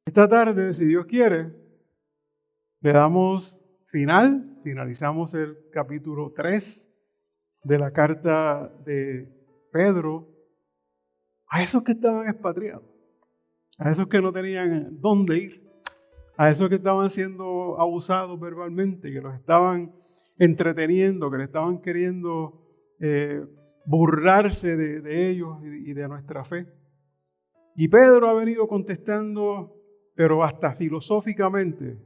Esta tarde, si Dios quiere, finalizamos el capítulo 3 de la carta de Pedro a esos que estaban expatriados, a esos que no tenían dónde ir, a esos que estaban siendo abusados verbalmente, que los estaban entreteniendo, que le estaban queriendo burlarse de ellos y de nuestra fe. Y Pedro ha venido contestando, pero hasta filosóficamente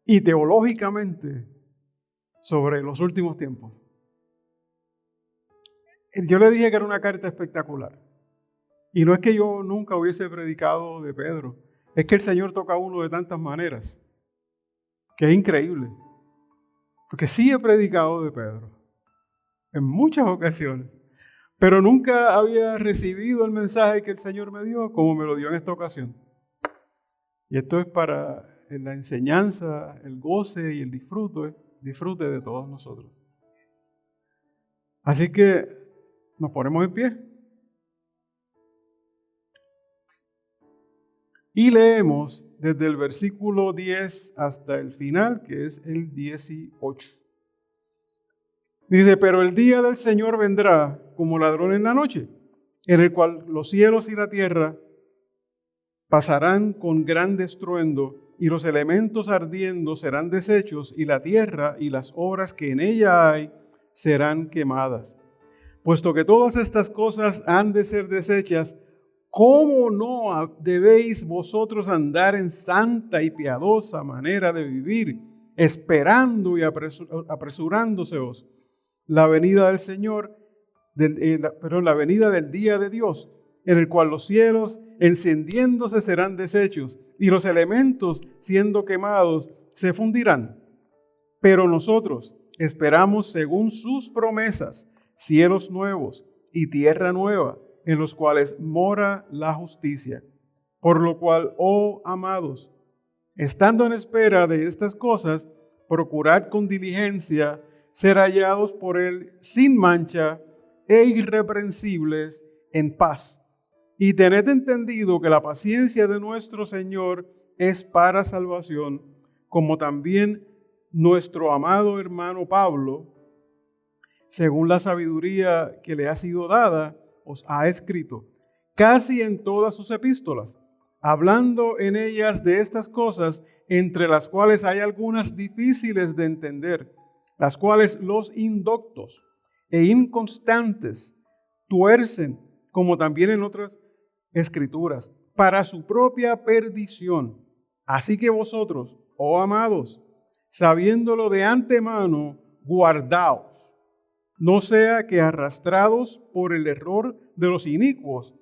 y teológicamente, sobre los últimos tiempos. Yo le dije que era una carta espectacular. Y no es que yo nunca hubiese predicado de Pedro, es que el Señor toca a uno de tantas maneras, que es increíble. Porque sí he predicado de Pedro, en muchas ocasiones, pero nunca había recibido el mensaje que el Señor me dio como me lo dio en esta ocasión. Y esto es para la enseñanza, el goce y el disfrute de todos nosotros. Así que nos ponemos en pie y leemos desde el versículo 10 hasta el final, que es el 18. Dice: pero el día del Señor vendrá como ladrón en la noche, en el cual los cielos y la tierra pasarán con gran estruendo, y los elementos ardiendo serán deshechos, y la tierra y las obras que en ella hay serán quemadas. Puesto que todas estas cosas han de ser deshechas, ¿cómo no debéis vosotros andar en santa y piadosa manera de vivir, esperando y apresurándoseos la venida del Señor, la venida del día de Dios, en el cual los cielos encendiéndose serán deshechos y los elementos siendo quemados se fundirán? Pero nosotros esperamos, según sus promesas, cielos nuevos y tierra nueva, en los cuales mora la justicia. Por lo cual, oh amados, estando en espera de estas cosas, procurad con diligencia ser hallados por Él sin mancha e irreprensibles en paz. Y tened entendido que la paciencia de nuestro Señor es para salvación, como también nuestro amado hermano Pablo, según la sabiduría que le ha sido dada, os ha escrito, casi en todas sus epístolas, hablando en ellas de estas cosas, entre las cuales hay algunas difíciles de entender, las cuales los indoctos e inconstantes tuercen, como también en otras escrituras, para su propia perdición. Así que vosotros, oh amados, sabiéndolo de antemano, guardaos, no sea que arrastrados por el error de los inicuos,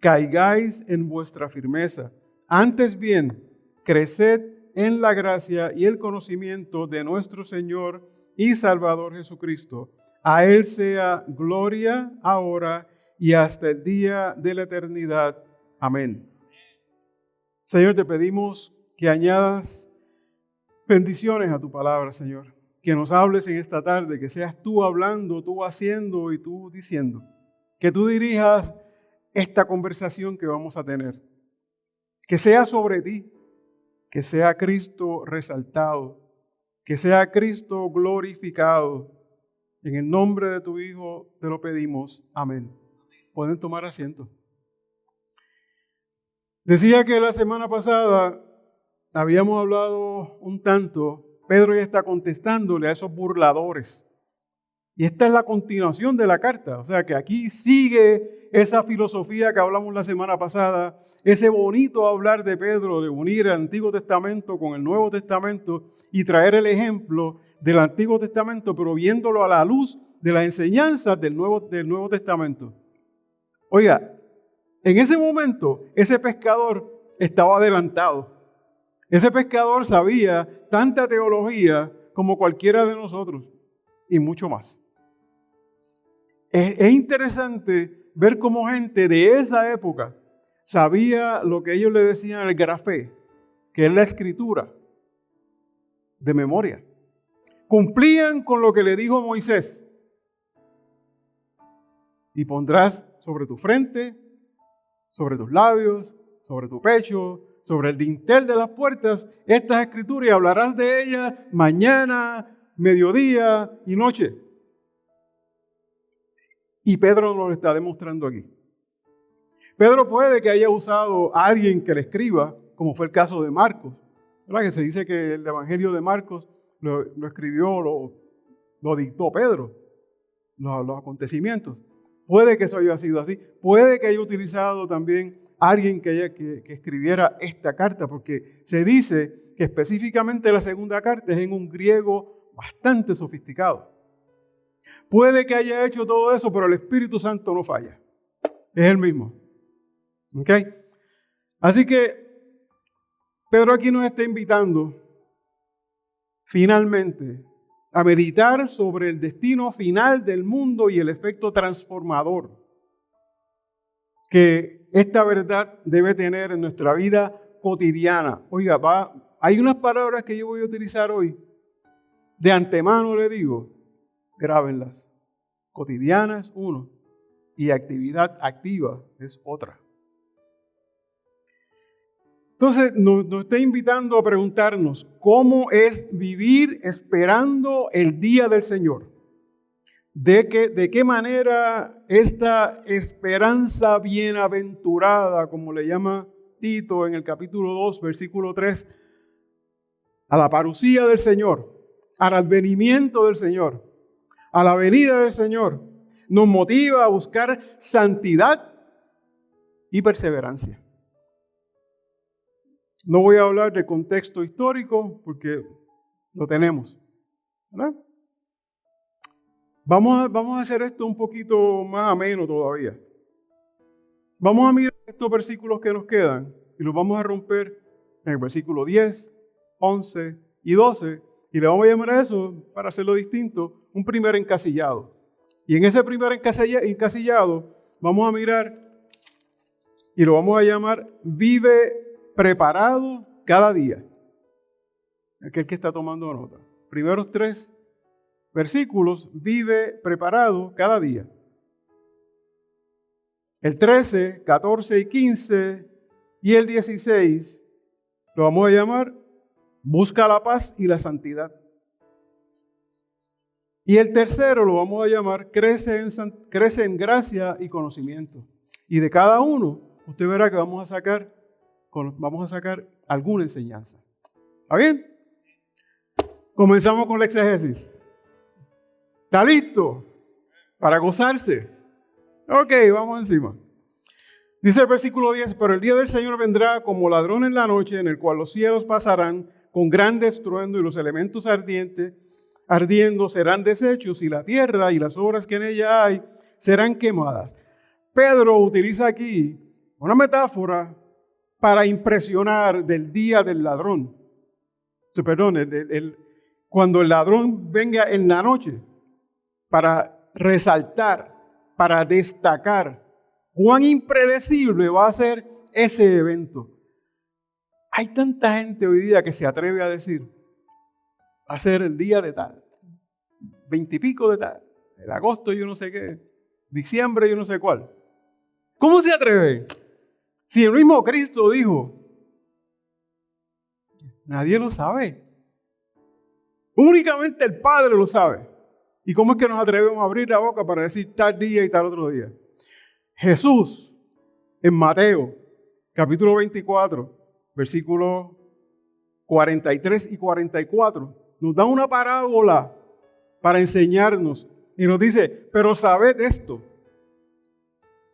caigáis en vuestra firmeza. Antes bien, creced en la gracia y el conocimiento de nuestro Señor y Salvador Jesucristo. A Él sea gloria ahora y hasta el día de la eternidad. Amén. Señor, te pedimos que añadas bendiciones a tu palabra, Señor. Que nos hables en esta tarde, que seas tú hablando, tú haciendo y tú diciendo. Que tú dirijas esta conversación que vamos a tener. Que sea sobre ti, que sea Cristo resaltado, que sea Cristo glorificado. En el nombre de tu Hijo te lo pedimos. Amén. Pueden tomar asiento. Decía que la semana pasada habíamos hablado un tanto. Pedro ya está contestándole a esos burladores. Y esta es la continuación de la carta. O sea que aquí sigue esa filosofía que hablamos la semana pasada, ese bonito hablar de Pedro, de unir el Antiguo Testamento con el Nuevo Testamento y traer el ejemplo del Antiguo Testamento, pero viéndolo a la luz de las enseñanzas del Nuevo Testamento. Oiga, en ese momento ese pescador estaba adelantado. Ese pescador sabía tanta teología como cualquiera de nosotros y mucho más. Es interesante ver cómo gente de esa época sabía lo que ellos le decían el grafé, que es la escritura, de memoria. Cumplían con lo que le dijo Moisés. Y pondrás sobre tu frente, sobre tus labios, sobre tu pecho, sobre el dintel de las puertas, estas escrituras y hablarás de ellas mañana, mediodía y noche. Y Pedro nos lo está demostrando aquí. Pedro puede que haya usado a alguien que le escriba, como fue el caso de Marcos, ¿verdad? Que se dice que el Evangelio de Marcos lo escribió, lo dictó Pedro, los acontecimientos. Puede que eso haya sido así. Puede que haya utilizado también a alguien que escribiera esta carta, porque se dice que específicamente la segunda carta es en un griego bastante sofisticado. Puede que haya hecho todo eso, pero el Espíritu Santo no falla. Es el mismo. ¿Ok? Así que Pedro aquí nos está invitando finalmente a meditar sobre el destino final del mundo y el efecto transformador que esta verdad debe tener en nuestra vida cotidiana. Oiga, hay unas palabras que yo voy a utilizar hoy. De antemano le digo, grábenlas. Cotidiana es uno y actividad activa es otra. Entonces nos está invitando a preguntarnos cómo es vivir esperando el día del Señor. De qué manera esta esperanza bienaventurada, como le llama Tito en el capítulo 2, versículo 3, a la parucía del Señor, al advenimiento del Señor, a la venida del Señor, nos motiva a buscar santidad y perseverancia. No voy a hablar de contexto histórico porque lo tenemos, ¿verdad? Vamos a hacer esto un poquito más ameno todavía. Vamos a mirar estos versículos que nos quedan y los vamos a romper en el versículo 10, 11 y 12 y le vamos a llamar a eso, para hacerlo distinto, un primer encasillado. Y en ese primer encasillado vamos a mirar y lo vamos a llamar vive preparado cada día. Aquel que está tomando nota. Primeros 3 versículos, vive preparado cada día. El 13, 14 y 15 y el 16 lo vamos a llamar busca la paz y la santidad. Y el tercero lo vamos a llamar crece en gracia y conocimiento. Y de cada uno, usted verá que vamos a sacar alguna enseñanza. ¿Está bien? Comenzamos con la exégesis. ¿Está listo para gozarse? Ok, vamos encima. Dice el versículo 10, pero el día del Señor vendrá como ladrón en la noche, en el cual los cielos pasarán con gran estruendo y los elementos ardiendo serán deshechos y la tierra y las obras que en ella hay serán quemadas. Pedro utiliza aquí una metáfora para impresionar del día del ladrón. Perdón, cuando el ladrón venga en la noche, para resaltar, para destacar cuán impredecible va a ser ese evento. Hay tanta gente hoy día que se atreve a decir, va a ser el día de tal, 20 y pico de tal, el agosto yo no sé qué, diciembre yo no sé cuál. ¿Cómo se atreve? Si el mismo Cristo dijo, nadie lo sabe. Únicamente el Padre lo sabe. ¿Y cómo es que nos atrevemos a abrir la boca para decir tal día y tal otro día? Jesús, en Mateo, capítulo 24, versículos 43 y 44, nos da una parábola para enseñarnos. Y nos dice, pero sabed esto,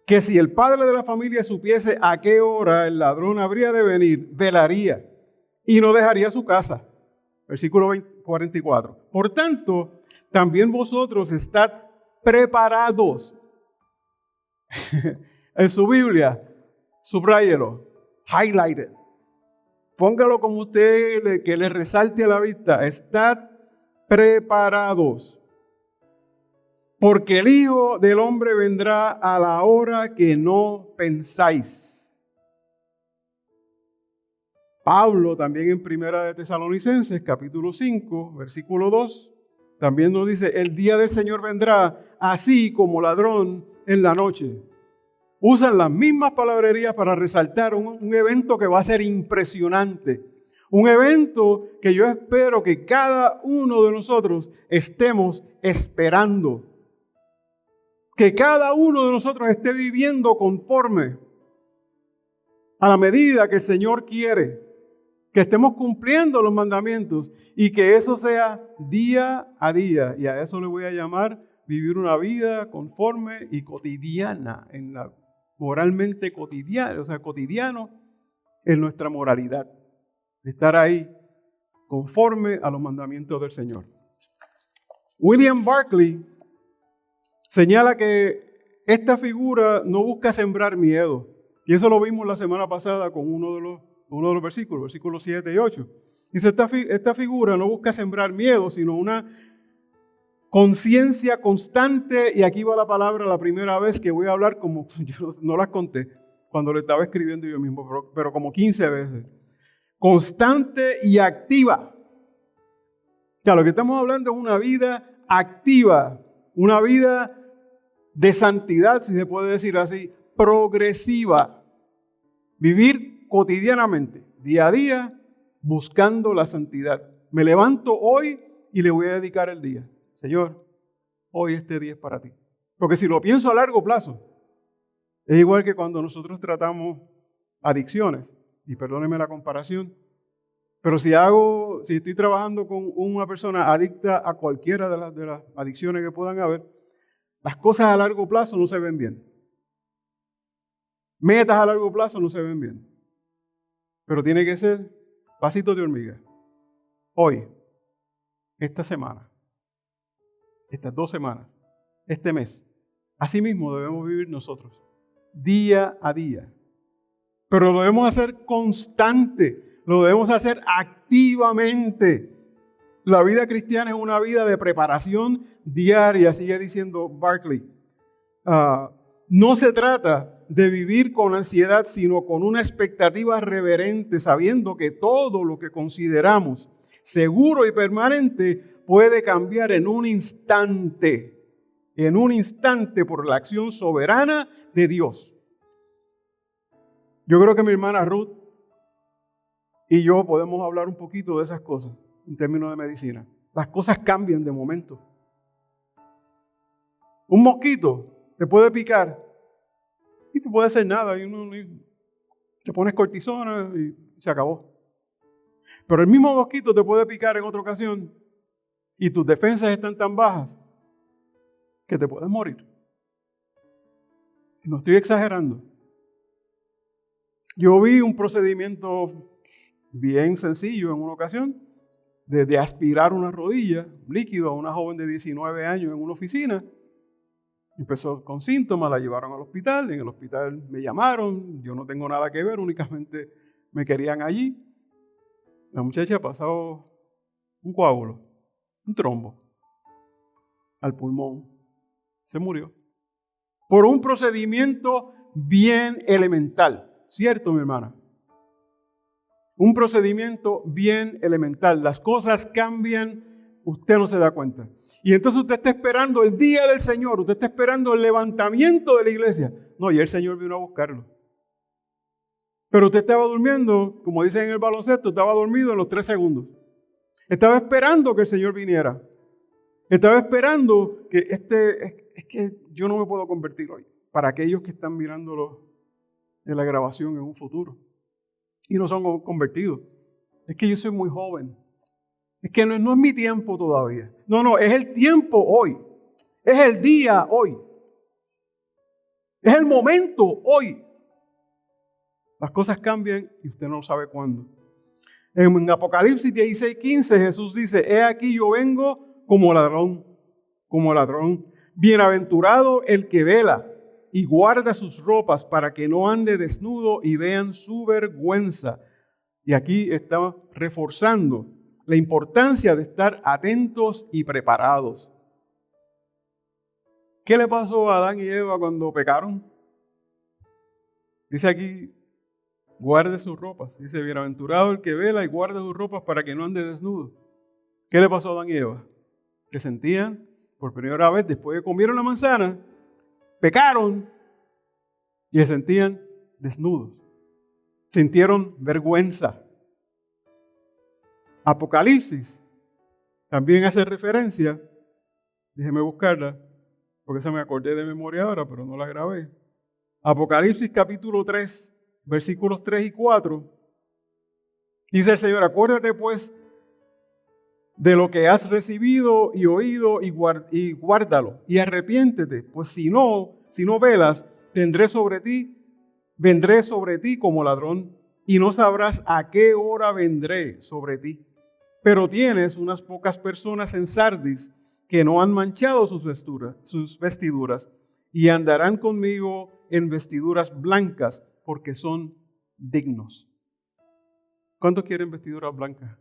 que si el padre de la familia supiese a qué hora el ladrón habría de venir, velaría y no dejaría su casa. Versículo 44. Por tanto, también vosotros estad preparados. En su Biblia, subráyelo, highlighted. Póngalo como usted, que le resalte a la vista. Estad preparados. Porque el Hijo del Hombre vendrá a la hora que no pensáis. Pablo también en Primera de Tesalonicenses, capítulo 5, versículo 2, también nos dice, el día del Señor vendrá así como ladrón en la noche. usan las mismas palabrerías para resaltar un evento que va a ser impresionante. Un evento que yo espero que cada uno de nosotros estemos esperando. Que cada uno de nosotros esté viviendo conforme a la medida que el Señor quiere. Que estemos cumpliendo los mandamientos y que eso sea día a día. Y a eso le voy a llamar vivir una vida conforme y cotidiana, moralmente cotidiana, o sea, cotidiano en nuestra moralidad. Estar ahí conforme a los mandamientos del Señor. William Barclay señala que esta figura no busca sembrar miedo. Y eso lo vimos la semana pasada con uno de los versículos 7 y 8. Dice, esta figura no busca sembrar miedo, sino una conciencia constante, y aquí va la palabra la primera vez que voy a hablar, como yo no las conté cuando le estaba escribiendo yo mismo, pero como 15 veces. Constante y activa. O sea, lo que estamos hablando es una vida activa, una vida de santidad, si se puede decir así, progresiva. Vivir cotidianamente, día a día, buscando la santidad. Me levanto hoy y le voy a dedicar el día. Señor, hoy este día es para ti. Porque si lo pienso a largo plazo, es igual que cuando nosotros tratamos adicciones. Y perdónenme la comparación, pero si estoy trabajando con una persona adicta a cualquiera de las adicciones que puedan haber, las cosas a largo plazo no se ven bien. Metas a largo plazo no se ven bien. Pero tiene que ser pasitos de hormiga. Hoy, esta semana, estas 2 semanas, este mes, así mismo debemos vivir nosotros, día a día. Pero lo debemos hacer constante, lo debemos hacer activamente. La vida cristiana es una vida de preparación diaria, sigue diciendo Barclay. No se trata de vivir con ansiedad, sino con una expectativa reverente, sabiendo que todo lo que consideramos seguro y permanente puede cambiar en un instante por la acción soberana de Dios. Yo creo que mi hermana Ruth y yo podemos hablar un poquito de esas cosas en términos de medicina. Las cosas cambian de momento. Un mosquito te puede picar y te puede hacer nada. Te pones cortisona y se acabó. Pero el mismo mosquito te puede picar en otra ocasión y tus defensas están tan bajas que te puedes morir. No estoy exagerando. Yo vi un procedimiento bien sencillo en una ocasión de aspirar una rodilla líquido a una joven de 19 años en una oficina. Empezó con síntomas, la llevaron al hospital, en el hospital me llamaron, yo no tengo nada que ver, únicamente me querían allí. La muchacha ha pasado un coágulo, un trombo al pulmón, se murió. Por un procedimiento bien elemental. ¿Cierto, mi hermana? Un procedimiento bien elemental. Las cosas cambian, usted no se da cuenta. Y entonces usted está esperando el día del Señor, usted está esperando el levantamiento de la iglesia. No, y el Señor vino a buscarlo. Pero usted estaba durmiendo, como dicen en el baloncesto, estaba dormido en los 3 segundos. Estaba esperando que el Señor viniera. Estaba esperando que es que yo no me puedo convertir hoy. Para aquellos que están mirándolo en la grabación en un futuro y no son convertidos. Es que yo soy muy joven. Es que no es mi tiempo todavía. No, es el tiempo hoy. Es el día hoy. Es el momento hoy. Las cosas cambian y usted no sabe cuándo. En Apocalipsis 16:15 Jesús dice, he aquí yo vengo como ladrón. Bienaventurado el que vela y guarda sus ropas para que no ande desnudo y vean su vergüenza. Y aquí está reforzando la importancia de estar atentos y preparados. ¿Qué le pasó a Adán y Eva cuando pecaron? Dice aquí, guarde sus ropas. Dice, bienaventurado el que vela y guarda sus ropas para que no ande desnudo. ¿Qué le pasó a Adán y Eva? Que sentían por primera vez, después de que comieron la manzana, pecaron y se sentían desnudos. Sintieron vergüenza. Apocalipsis también hace referencia, déjeme buscarla, porque esa me acordé de memoria ahora, pero no la grabé. Apocalipsis capítulo 3, versículos 3 y 4, dice el Señor: acuérdate pues de lo que has recibido y oído y guárdalo, y arrepiéntete, pues si no velas, vendré sobre ti como ladrón, y no sabrás a qué hora vendré sobre ti. Pero tienes unas pocas personas en Sardis que no han manchado sus vestiduras, y andarán conmigo en vestiduras blancas, porque son dignos. ¿Cuántos quieren vestiduras blancas?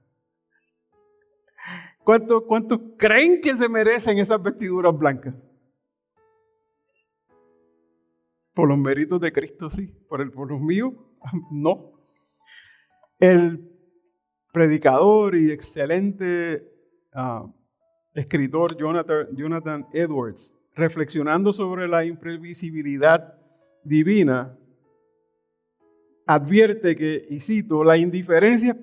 ¿Cuántos creen que se merecen esas vestiduras blancas? Por los méritos de Cristo, sí. Por los míos, no. El predicador y excelente escritor Jonathan Edwards, reflexionando sobre la imprevisibilidad divina, advierte que, y cito, la indiferencia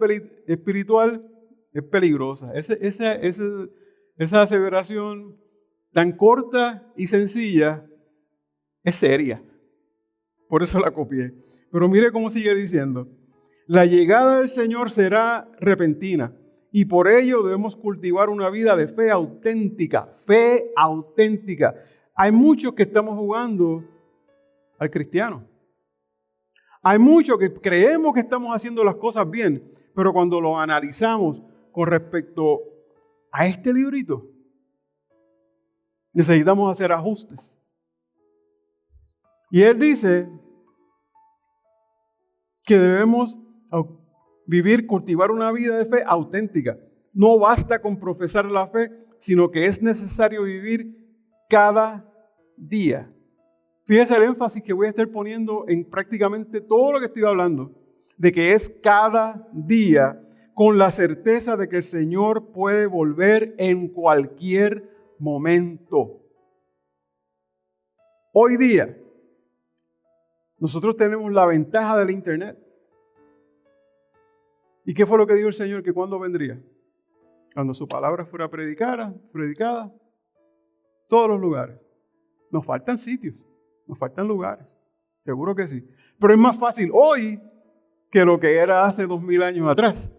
espiritual es peligrosa. Esa aseveración tan corta y sencilla es seria. Por eso la copié. Pero mire cómo sigue diciendo: la llegada del Señor será repentina, y por ello debemos cultivar una vida de fe auténtica. Fe auténtica. Hay muchos que estamos jugando al cristiano. Hay muchos que creemos que estamos haciendo las cosas bien, pero cuando lo analizamos con respecto a este librito, necesitamos hacer ajustes. Y él dice que debemos cultivar una vida de fe auténtica. No basta con profesar la fe, sino que es necesario vivir cada día. Fíjese el énfasis que voy a estar poniendo en prácticamente todo lo que estoy hablando, de que es cada día, con la certeza de que el Señor puede volver en cualquier momento. Hoy día, nosotros tenemos la ventaja del Internet. ¿Y qué fue lo que dijo el Señor? Que cuándo vendría. Cuando su palabra fuera predicada, todos los lugares. Nos faltan sitios, nos faltan lugares, seguro que sí. Pero es más fácil hoy que lo que era hace 2000 años atrás.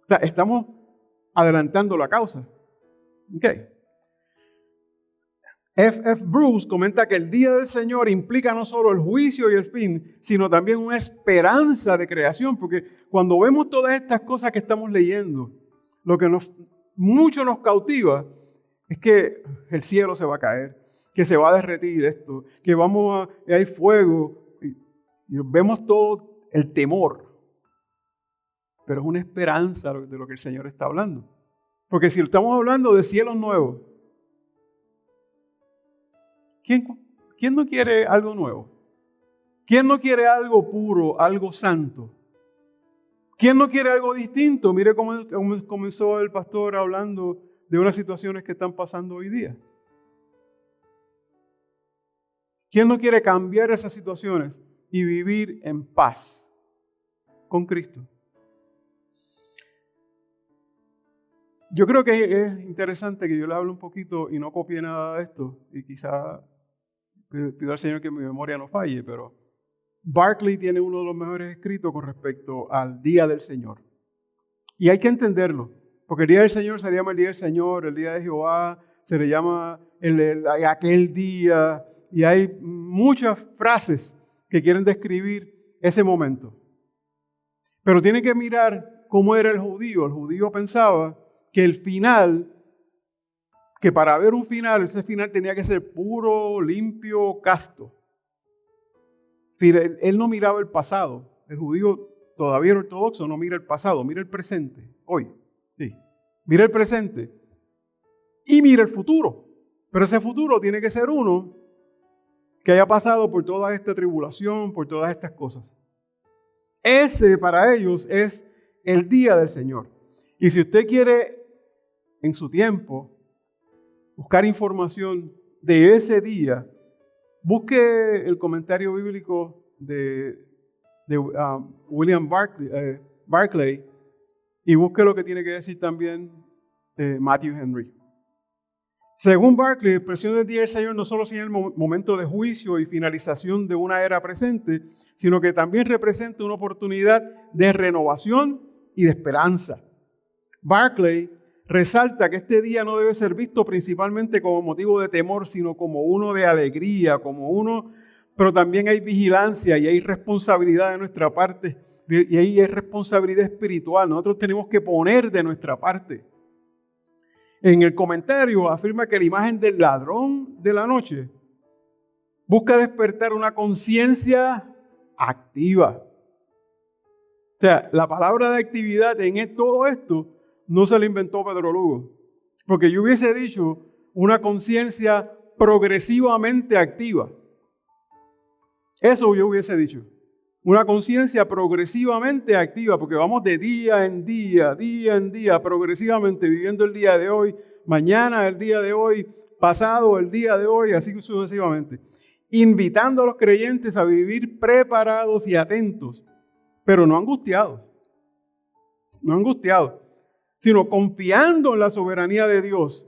O sea, estamos adelantando la causa. Okay. F. Bruce comenta que el día del Señor implica no solo el juicio y el fin, sino también una esperanza de creación, porque cuando vemos todas estas cosas que estamos leyendo, lo que mucho nos cautiva es que el cielo se va a caer, que se va a derretir esto, que hay fuego, y vemos todo el temor. Pero es una esperanza de lo que el Señor está hablando. Porque si estamos hablando de cielos nuevos, ¿quién no quiere algo nuevo? ¿Quién no quiere algo puro, algo santo? ¿Quién no quiere algo distinto? Mire cómo comenzó el pastor hablando de unas situaciones que están pasando hoy día. ¿Quién no quiere cambiar esas situaciones y vivir en paz con Cristo? Yo creo que es interesante que yo le hable un poquito y no copie nada de esto, y quizá pido al Señor que mi memoria no falle, pero Barclay tiene uno de los mejores escritos con respecto al Día del Señor. Y hay que entenderlo, porque el Día del Señor se le llama el Día del Señor, el Día de Jehová, se le llama aquel día, y hay muchas frases que quieren describir ese momento. Pero tiene que mirar cómo era el judío. El judío pensaba que el final, que para haber un final, ese final tenía que ser puro, limpio, casto. Él no miraba el pasado. El judío todavía ortodoxo no mira el pasado, mira el presente, hoy. Sí. Mira el presente y mira el futuro. Pero ese futuro tiene que ser uno que haya pasado por toda esta tribulación, por todas estas cosas. Ese para ellos es el día del Señor. Y si usted quiere en su tiempo buscar información de ese día, Busque el comentario bíblico de William Barclay y busque lo que tiene que decir también Matthew Henry. Según Barclay, la expresión del día del Señor no solo señala el momento de juicio y finalización de una era presente, sino que también representa una oportunidad de renovación y de esperanza. Barclay resalta que este día no debe ser visto principalmente como motivo de temor, sino como uno de alegría, pero también hay vigilancia y hay responsabilidad de nuestra parte, y ahí hay responsabilidad espiritual. Nosotros tenemos que poner de nuestra parte. En el comentario afirma que la imagen del ladrón de la noche busca despertar una conciencia activa. O sea, la palabra de actividad en todo esto no se la inventó Pedro Lugo, porque yo hubiese dicho una conciencia progresivamente activa. Eso yo hubiese dicho. Una conciencia progresivamente activa, porque vamos de día en día, progresivamente viviendo el día de hoy, mañana el día de hoy, pasado el día de hoy, así sucesivamente. Invitando a los creyentes a vivir preparados y atentos, pero no angustiados. No angustiados, sino confiando en la soberanía de Dios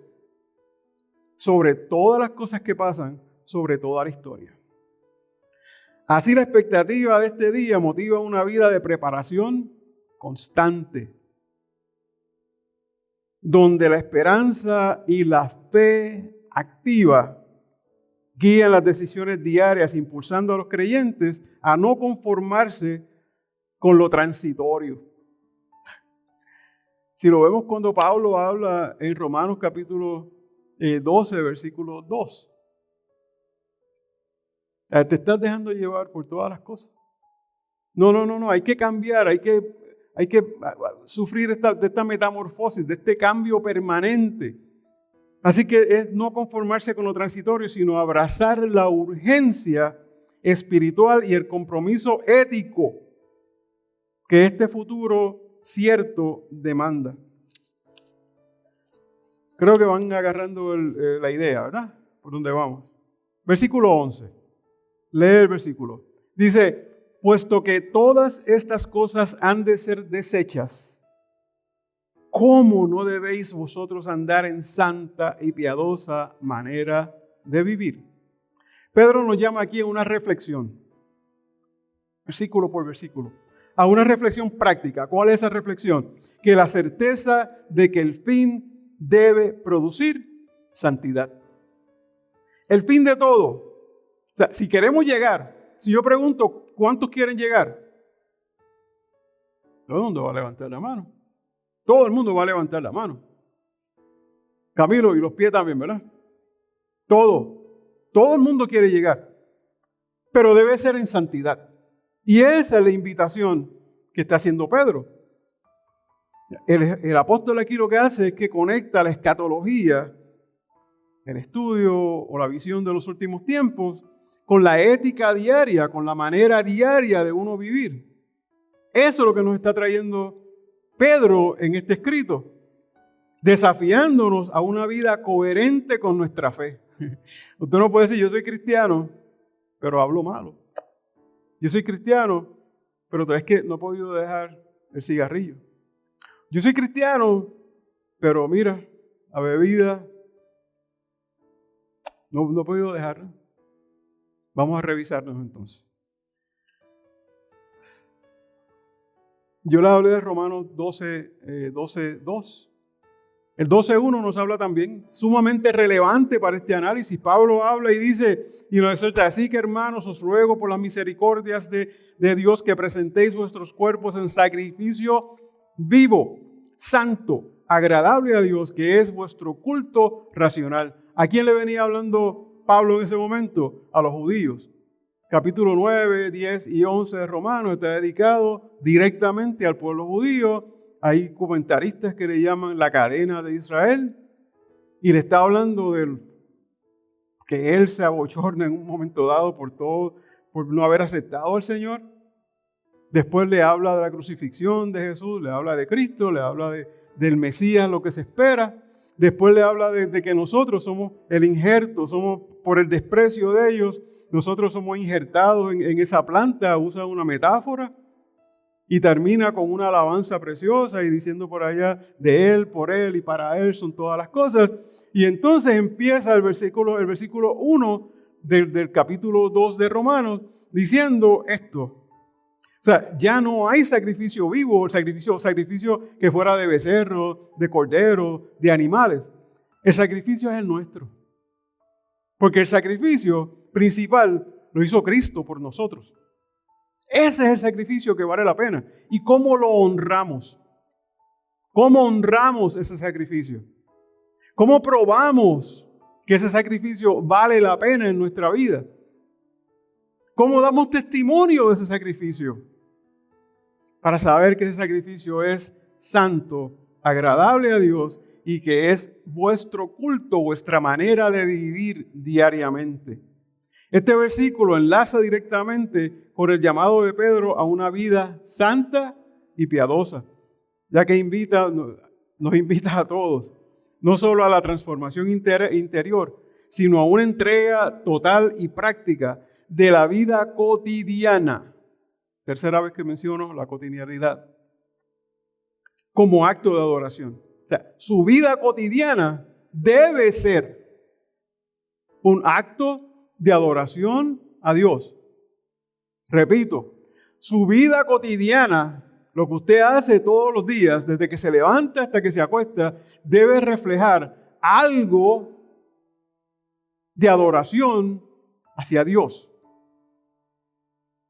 sobre todas las cosas que pasan, sobre toda la historia. Así la expectativa de este día motiva una vida de preparación constante, donde la esperanza y la fe activa guían las decisiones diarias, impulsando a los creyentes a no conformarse con lo transitorio. Si lo vemos cuando Pablo habla en Romanos capítulo 12, versículo 2. Te estás dejando llevar por todas las cosas. No, hay que cambiar, hay que sufrir de esta metamorfosis, de este cambio permanente. Así que es no conformarse con lo transitorio, sino abrazar la urgencia espiritual y el compromiso ético que este futuro cierto demanda. Creo que van agarrando la idea, ¿verdad? Por dónde vamos. Versículo 11. Lee el versículo. Dice, puesto que todas estas cosas han de ser deshechas, ¿cómo no debéis vosotros andar en santa y piadosa manera de vivir? Pedro nos llama aquí a una reflexión, versículo por versículo, a una reflexión práctica. ¿Cuál es esa reflexión? Que la certeza de que el fin debe producir santidad. El fin de todo. O sea, si queremos llegar, si yo pregunto, ¿cuántos quieren llegar? Todo el mundo va a levantar la mano. Todo el mundo va a levantar la mano. Camilo, y los pies también, ¿verdad? Todo el mundo quiere llegar. Pero debe ser en santidad. Y esa es la invitación que está haciendo Pedro. El apóstol aquí lo que hace es que conecta la escatología, el estudio o la visión de los últimos tiempos, con la ética diaria, con la manera diaria de uno vivir. Eso es lo que nos está trayendo Pedro en este escrito, desafiándonos a una vida coherente con nuestra fe. Usted no puede decir, yo soy cristiano, pero hablo malo. Yo soy cristiano, pero es que no he podido dejar el cigarrillo. Yo soy cristiano, pero mira, la bebida, no he podido dejarla. Vamos a revisarnos entonces. Yo les hablé de Romanos 12:2. El 12:1 nos habla también, sumamente relevante para este análisis. Pablo habla y dice, y nos exhorta, así que hermanos, os ruego por las misericordias de Dios que presentéis vuestros cuerpos en sacrificio vivo, santo, agradable a Dios, que es vuestro culto racional. ¿A quién le venía hablando Pablo en ese momento? A los judíos. Capítulo 9, 10 y 11 de Romanos está dedicado directamente al pueblo judío. Hay comentaristas que le llaman la cadena de Israel y le está hablando de que él se abochorna en un momento dado por no haber aceptado al Señor. Después le habla de la crucifixión de Jesús, le habla de Cristo, le habla del Mesías, lo que se espera. Después le habla de que nosotros somos el injerto, somos por el desprecio de ellos, nosotros somos injertados en esa planta, usa una metáfora y termina con una alabanza preciosa y diciendo por allá, de Él, por Él y para Él son todas las cosas. Y entonces empieza el versículo 1 del capítulo 2 de Romanos diciendo esto. O sea, ya no hay sacrificio vivo, sacrificio que fuera de becerro, de cordero, de animales. El sacrificio es el nuestro. Porque el sacrificio principal lo hizo Cristo por nosotros. Ese es el sacrificio que vale la pena. ¿Y cómo lo honramos? ¿Cómo honramos ese sacrificio? ¿Cómo probamos que ese sacrificio vale la pena en nuestra vida? ¿Cómo damos testimonio de ese sacrificio? Para saber que ese sacrificio es santo, agradable a Dios y que es vuestro culto, vuestra manera de vivir diariamente. Este versículo enlaza directamente con el llamado de Pedro a una vida santa y piadosa, ya que nos invita a todos, no solo a la transformación interior, sino a una entrega total y práctica de la vida cotidiana. Tercera vez que menciono la cotidianidad, como acto de adoración. O sea, su vida cotidiana debe ser un acto de adoración a Dios. Repito, su vida cotidiana, lo que usted hace todos los días, desde que se levanta hasta que se acuesta, debe reflejar algo de adoración hacia Dios.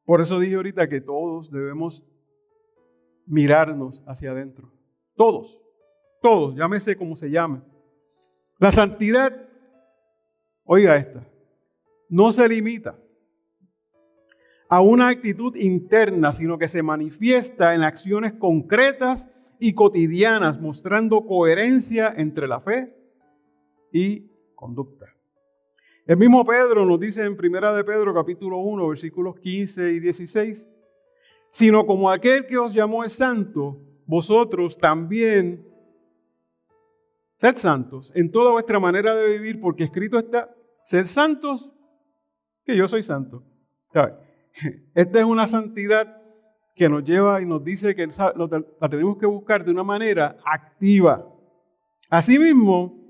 Por eso dije ahorita que todos debemos mirarnos hacia adentro. Todos, llámese como se llame. La santidad, oiga esta, no se limita a una actitud interna, sino que se manifiesta en acciones concretas y cotidianas, mostrando coherencia entre la fe y conducta. El mismo Pedro nos dice en 1 de Pedro capítulo 1, versículos 15 y 16, sino como aquel que os llamó es santo, vosotros también sed santos en toda vuestra manera de vivir, porque escrito está, sed santos, que yo soy santo. ¿Sabe? Esta es una santidad que nos lleva y nos dice que la tenemos que buscar de una manera activa. Asimismo,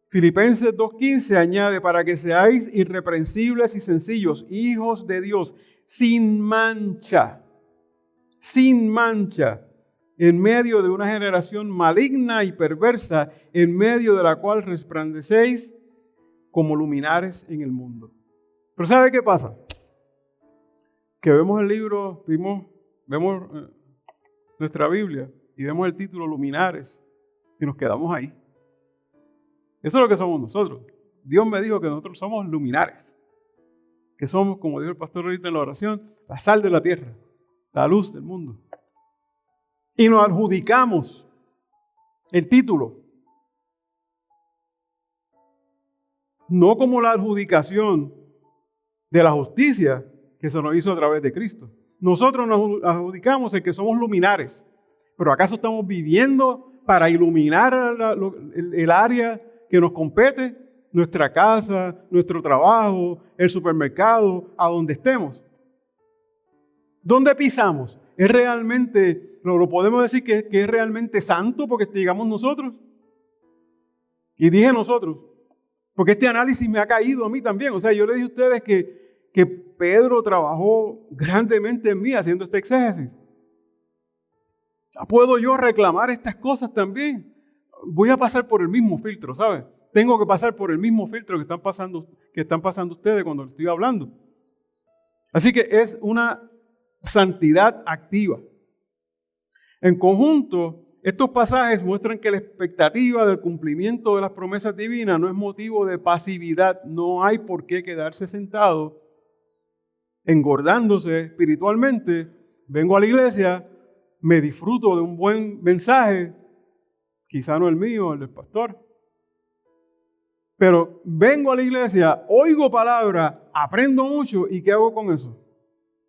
Filipenses 2:15 añade, para que seáis irreprensibles y sencillos, hijos de Dios, sin mancha, en medio de una generación maligna y perversa, en medio de la cual resplandecéis como luminares en el mundo. Pero ¿sabe qué pasa? Que vemos el libro, vemos nuestra Biblia y vemos el título Luminares y nos quedamos ahí. Eso es lo que somos nosotros. Dios me dijo que nosotros somos luminares, que somos, como dijo el pastor ahorita en la oración, la sal de la tierra, la luz del mundo. Y nos adjudicamos el título, no como la adjudicación de la justicia que se nos hizo a través de Cristo. Nosotros nos adjudicamos el que somos luminares, pero ¿acaso estamos viviendo para iluminar el área que nos compete? Nuestra casa, nuestro trabajo, el supermercado, a donde estemos. ¿Dónde pisamos? ¿Es realmente, lo podemos decir que es realmente santo porque digamos nosotros? Y dije nosotros, porque este análisis me ha caído a mí también. O sea, yo le dije a ustedes que Pedro trabajó grandemente en mí haciendo este exégesis. ¿Puedo yo reclamar estas cosas también? Voy a pasar por el mismo filtro, ¿sabes? Tengo que pasar por el mismo filtro que están pasando ustedes cuando estoy hablando. Así que es una santidad activa. En conjunto, estos pasajes muestran que la expectativa del cumplimiento de las promesas divinas no es motivo de pasividad. No hay por qué quedarse sentado, engordándose espiritualmente. Vengo a la iglesia, me disfruto de un buen mensaje, quizá no el mío, el del pastor. Pero vengo a la iglesia, oigo palabra, aprendo mucho, ¿y qué hago con eso?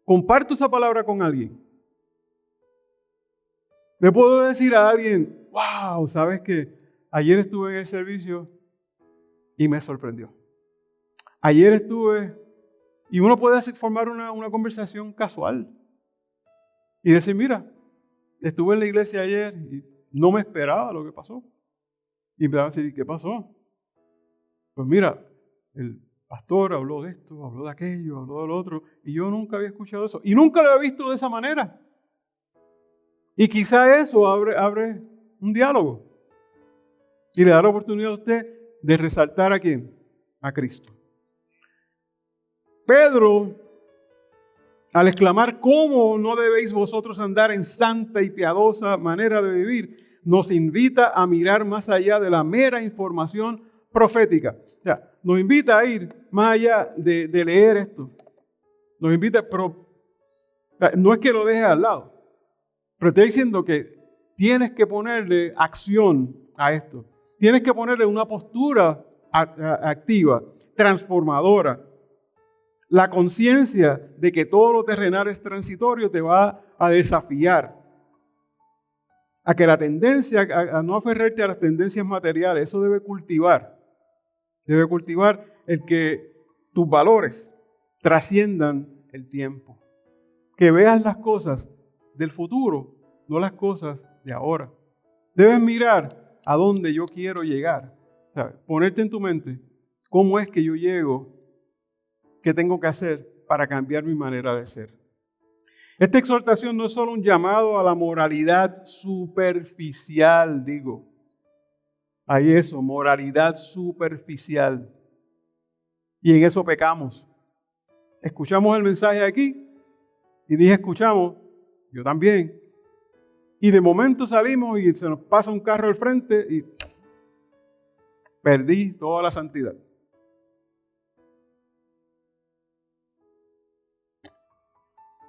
Comparto esa palabra con alguien. Le puedo decir a alguien, wow, ¿sabes qué? Ayer estuve en el servicio y me sorprendió. Ayer estuve Y uno puede formar una conversación casual y decir, mira, estuve en la iglesia ayer y no me esperaba lo que pasó. Y me va a decir, ¿qué pasó? Pues mira, el pastor habló de esto, habló de aquello, habló de lo otro, y yo nunca había escuchado eso. Y nunca lo había visto de esa manera. Y quizá eso abre un diálogo. Y le da la oportunidad a usted de resaltar ¿a quién? A Cristo. Pedro, al exclamar, ¿cómo no debéis vosotros andar en santa y piadosa manera de vivir?, nos invita a mirar más allá de la mera información profética. O sea, nos invita a ir más allá de leer esto. Nos invita, pero no es que lo deje al lado, pero está diciendo que tienes que ponerle acción a esto. Tienes que ponerle una postura activa, transformadora. La conciencia de que todo lo terrenal es transitorio te va a desafiar a que la tendencia, a no aferrarte a las tendencias materiales, eso debe cultivar el que tus valores trasciendan el tiempo. Que veas las cosas del futuro, no las cosas de ahora. Debes mirar a dónde yo quiero llegar. ¿Sabes? Ponerte en tu mente cómo es que yo llego, qué tengo que hacer para cambiar mi manera de ser. Esta exhortación no es solo un llamado a la moralidad superficial, digo. Hay eso, moralidad superficial. Y en eso pecamos. Escuchamos el mensaje aquí y dije escuchamos, yo también. Y de momento salimos y se nos pasa un carro al frente y perdí toda la santidad.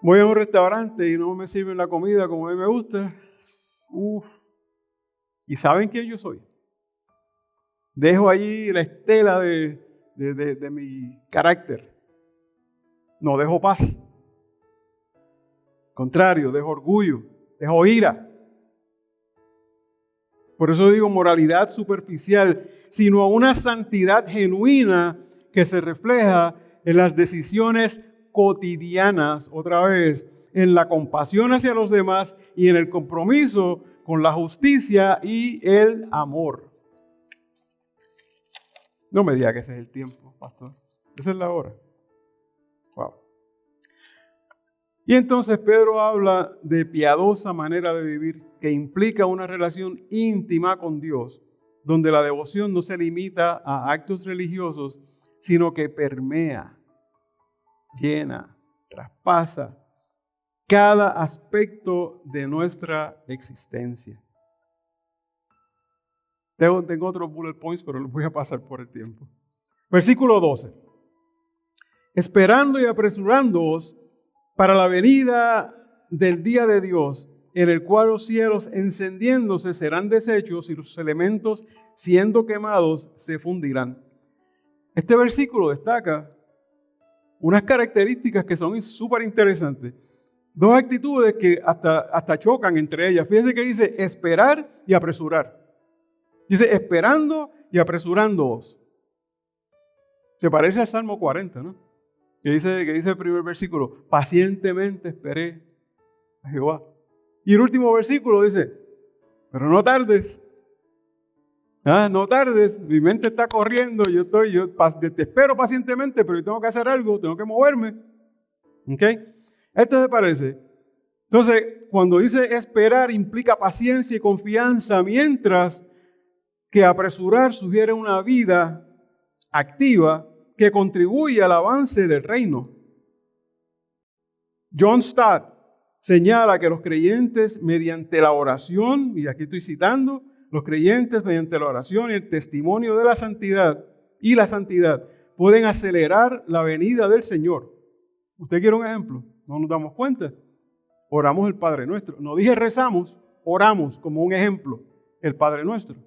Voy a un restaurante y no me sirven la comida como a mí me gusta. ¿Y saben quién yo soy? Dejo allí la estela de mi carácter. No dejo paz. Al contrario, dejo orgullo, dejo ira. Por eso digo moralidad superficial, sino una santidad genuina que se refleja en las decisiones cotidianas, otra vez, en la compasión hacia los demás y en el compromiso con la justicia y el amor. No me diga que ese es el tiempo, pastor. Esa es la hora. Wow. Y entonces Pedro habla de piadosa manera de vivir que implica una relación íntima con Dios, donde la devoción no se limita a actos religiosos, sino que permea, llena, traspasa cada aspecto de nuestra existencia. Tengo otros bullet points, pero los voy a pasar por el tiempo. Versículo 12. Esperando y apresurándoos para la venida del día de Dios, en el cual los cielos encendiéndose serán deshechos y los elementos siendo quemados se fundirán. Este versículo destaca unas características que son súper interesantes. Dos actitudes que hasta chocan entre ellas. Fíjense que dice esperar y apresurar. Dice esperando y apresurándoos. Se parece al Salmo 40, ¿no? Que dice el primer versículo, pacientemente esperé a Jehová. Y el último versículo dice, pero no tardes. No tardes, mi mente está corriendo, yo te espero pacientemente, pero yo tengo que hacer algo, tengo que moverme. ¿Ok? Esto se parece. Entonces, cuando dice esperar implica paciencia y confianza, mientras que apresurar sugiere una vida activa que contribuye al avance del reino. John Stott señala que los creyentes mediante la oración, y aquí estoy citando, los creyentes mediante la oración y el testimonio de la santidad pueden acelerar la venida del Señor. ¿Usted quiere un ejemplo? ¿No nos damos cuenta? Oramos el Padre Nuestro. No dije rezamos, oramos como un ejemplo el Padre Nuestro.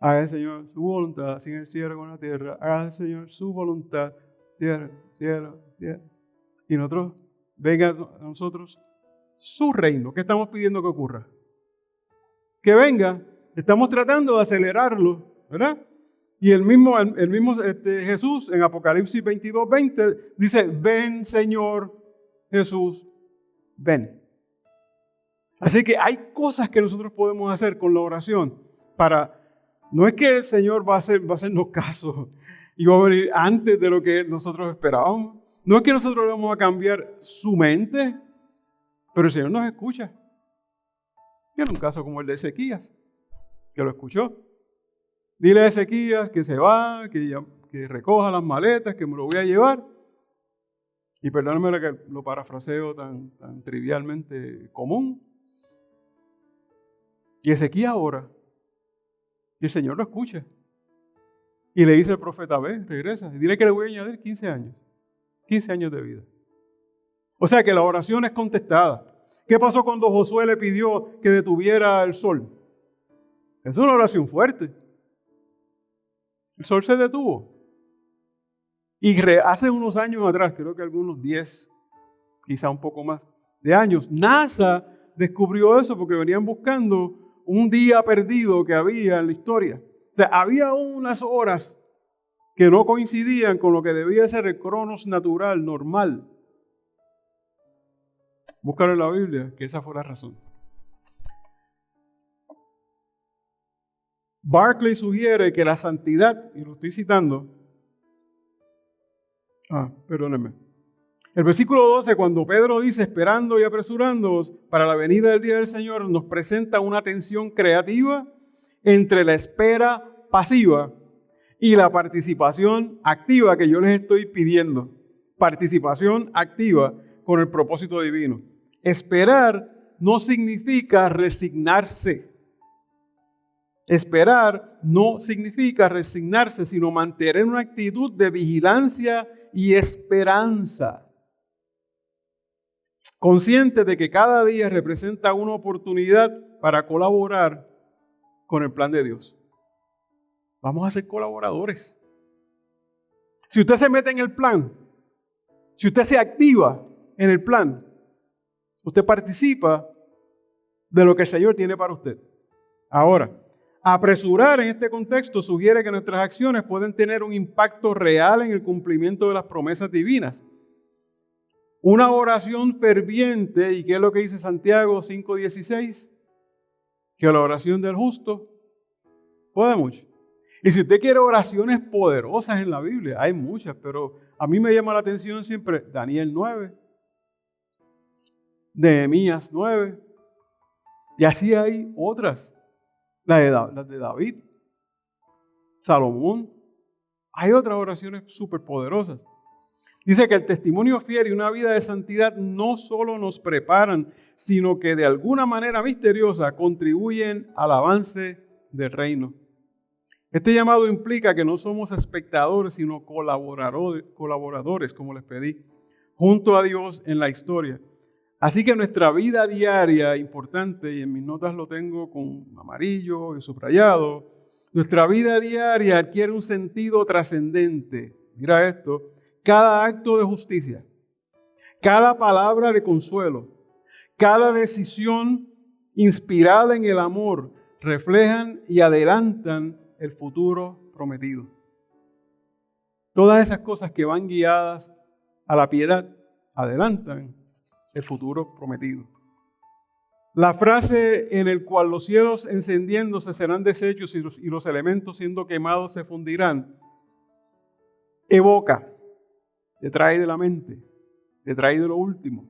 Haga el Señor su voluntad, así en el cielo como en la tierra. Haga el Señor su voluntad, tierra, tierra, tierra. Y nosotros, venga a nosotros su reino. ¿Qué estamos pidiendo que ocurra? Que venga. Estamos tratando de acelerarlo, ¿verdad? Y el mismo Jesús en Apocalipsis 22:20 dice, ven Señor Jesús, ven. Así que hay cosas que nosotros podemos hacer con la oración para, no es que el Señor va a hacernos caso y va a venir antes de lo que nosotros esperábamos. No es que nosotros le vamos a cambiar su mente, pero el Señor nos escucha. Y en un caso como el de Ezequías, que lo escuchó. Dile a Ezequías que se va, que recoja las maletas, que me lo voy a llevar. Y perdóname que lo parafraseo tan trivialmente común. Y Ezequías ora. Y el Señor lo escucha. Y le dice al profeta, ve, regresa. Y dile que le voy a añadir 15 años. 15 años de vida. O sea que la oración es contestada. ¿Qué pasó cuando Josué le pidió que detuviera el sol? Es una oración fuerte. El sol se detuvo. Y hace unos años atrás, creo que algunos 10, quizá un poco más de años, NASA descubrió eso porque venían buscando un día perdido que había en la historia. O sea, había unas horas que no coincidían con lo que debía ser el cronos natural, normal. Búscalo en la Biblia, que esa fue la razón. Barclay sugiere que la santidad, y lo estoy citando, perdónenme. El versículo 12, cuando Pedro dice, esperando y apresurándoos para la venida del día del Señor, nos presenta una tensión creativa entre la espera pasiva y la participación activa que yo les estoy pidiendo. Participación activa con el propósito divino. Esperar no significa resignarse. Esperar no significa resignarse, sino mantener una actitud de vigilancia y esperanza. Consciente de que cada día representa una oportunidad para colaborar con el plan de Dios. Vamos a ser colaboradores. Si usted se mete en el plan, si usted se activa en el plan, usted participa de lo que el Señor tiene para usted. Ahora, apresurar en este contexto sugiere que nuestras acciones pueden tener un impacto real en el cumplimiento de las promesas divinas. Una oración ferviente, ¿y qué es lo que dice Santiago 5:16? Que la oración del justo puede mucho. Y si usted quiere oraciones poderosas en la Biblia, hay muchas, pero a mí me llama la atención siempre Daniel 9, Nehemías 9, y así hay otras. Las de David, Salomón. Hay otras oraciones súper poderosas. Dice que el testimonio fiel y una vida de santidad no solo nos preparan, sino que de alguna manera misteriosa contribuyen al avance del reino. Este llamado implica que no somos espectadores, sino colaboradores, como les pedí, junto a Dios en la historia. Así que nuestra vida diaria, importante, y en mis notas lo tengo con amarillo y subrayado, nuestra vida diaria adquiere un sentido trascendente. Mira esto, cada acto de justicia, cada palabra de consuelo, cada decisión inspirada en el amor, reflejan y adelantan el futuro prometido. Todas esas cosas que van guiadas a la piedad adelantan el futuro prometido. La frase en el cual los cielos encendiéndose serán deshechos y los elementos siendo quemados se fundirán, evoca, te trae de la mente, te trae de lo último.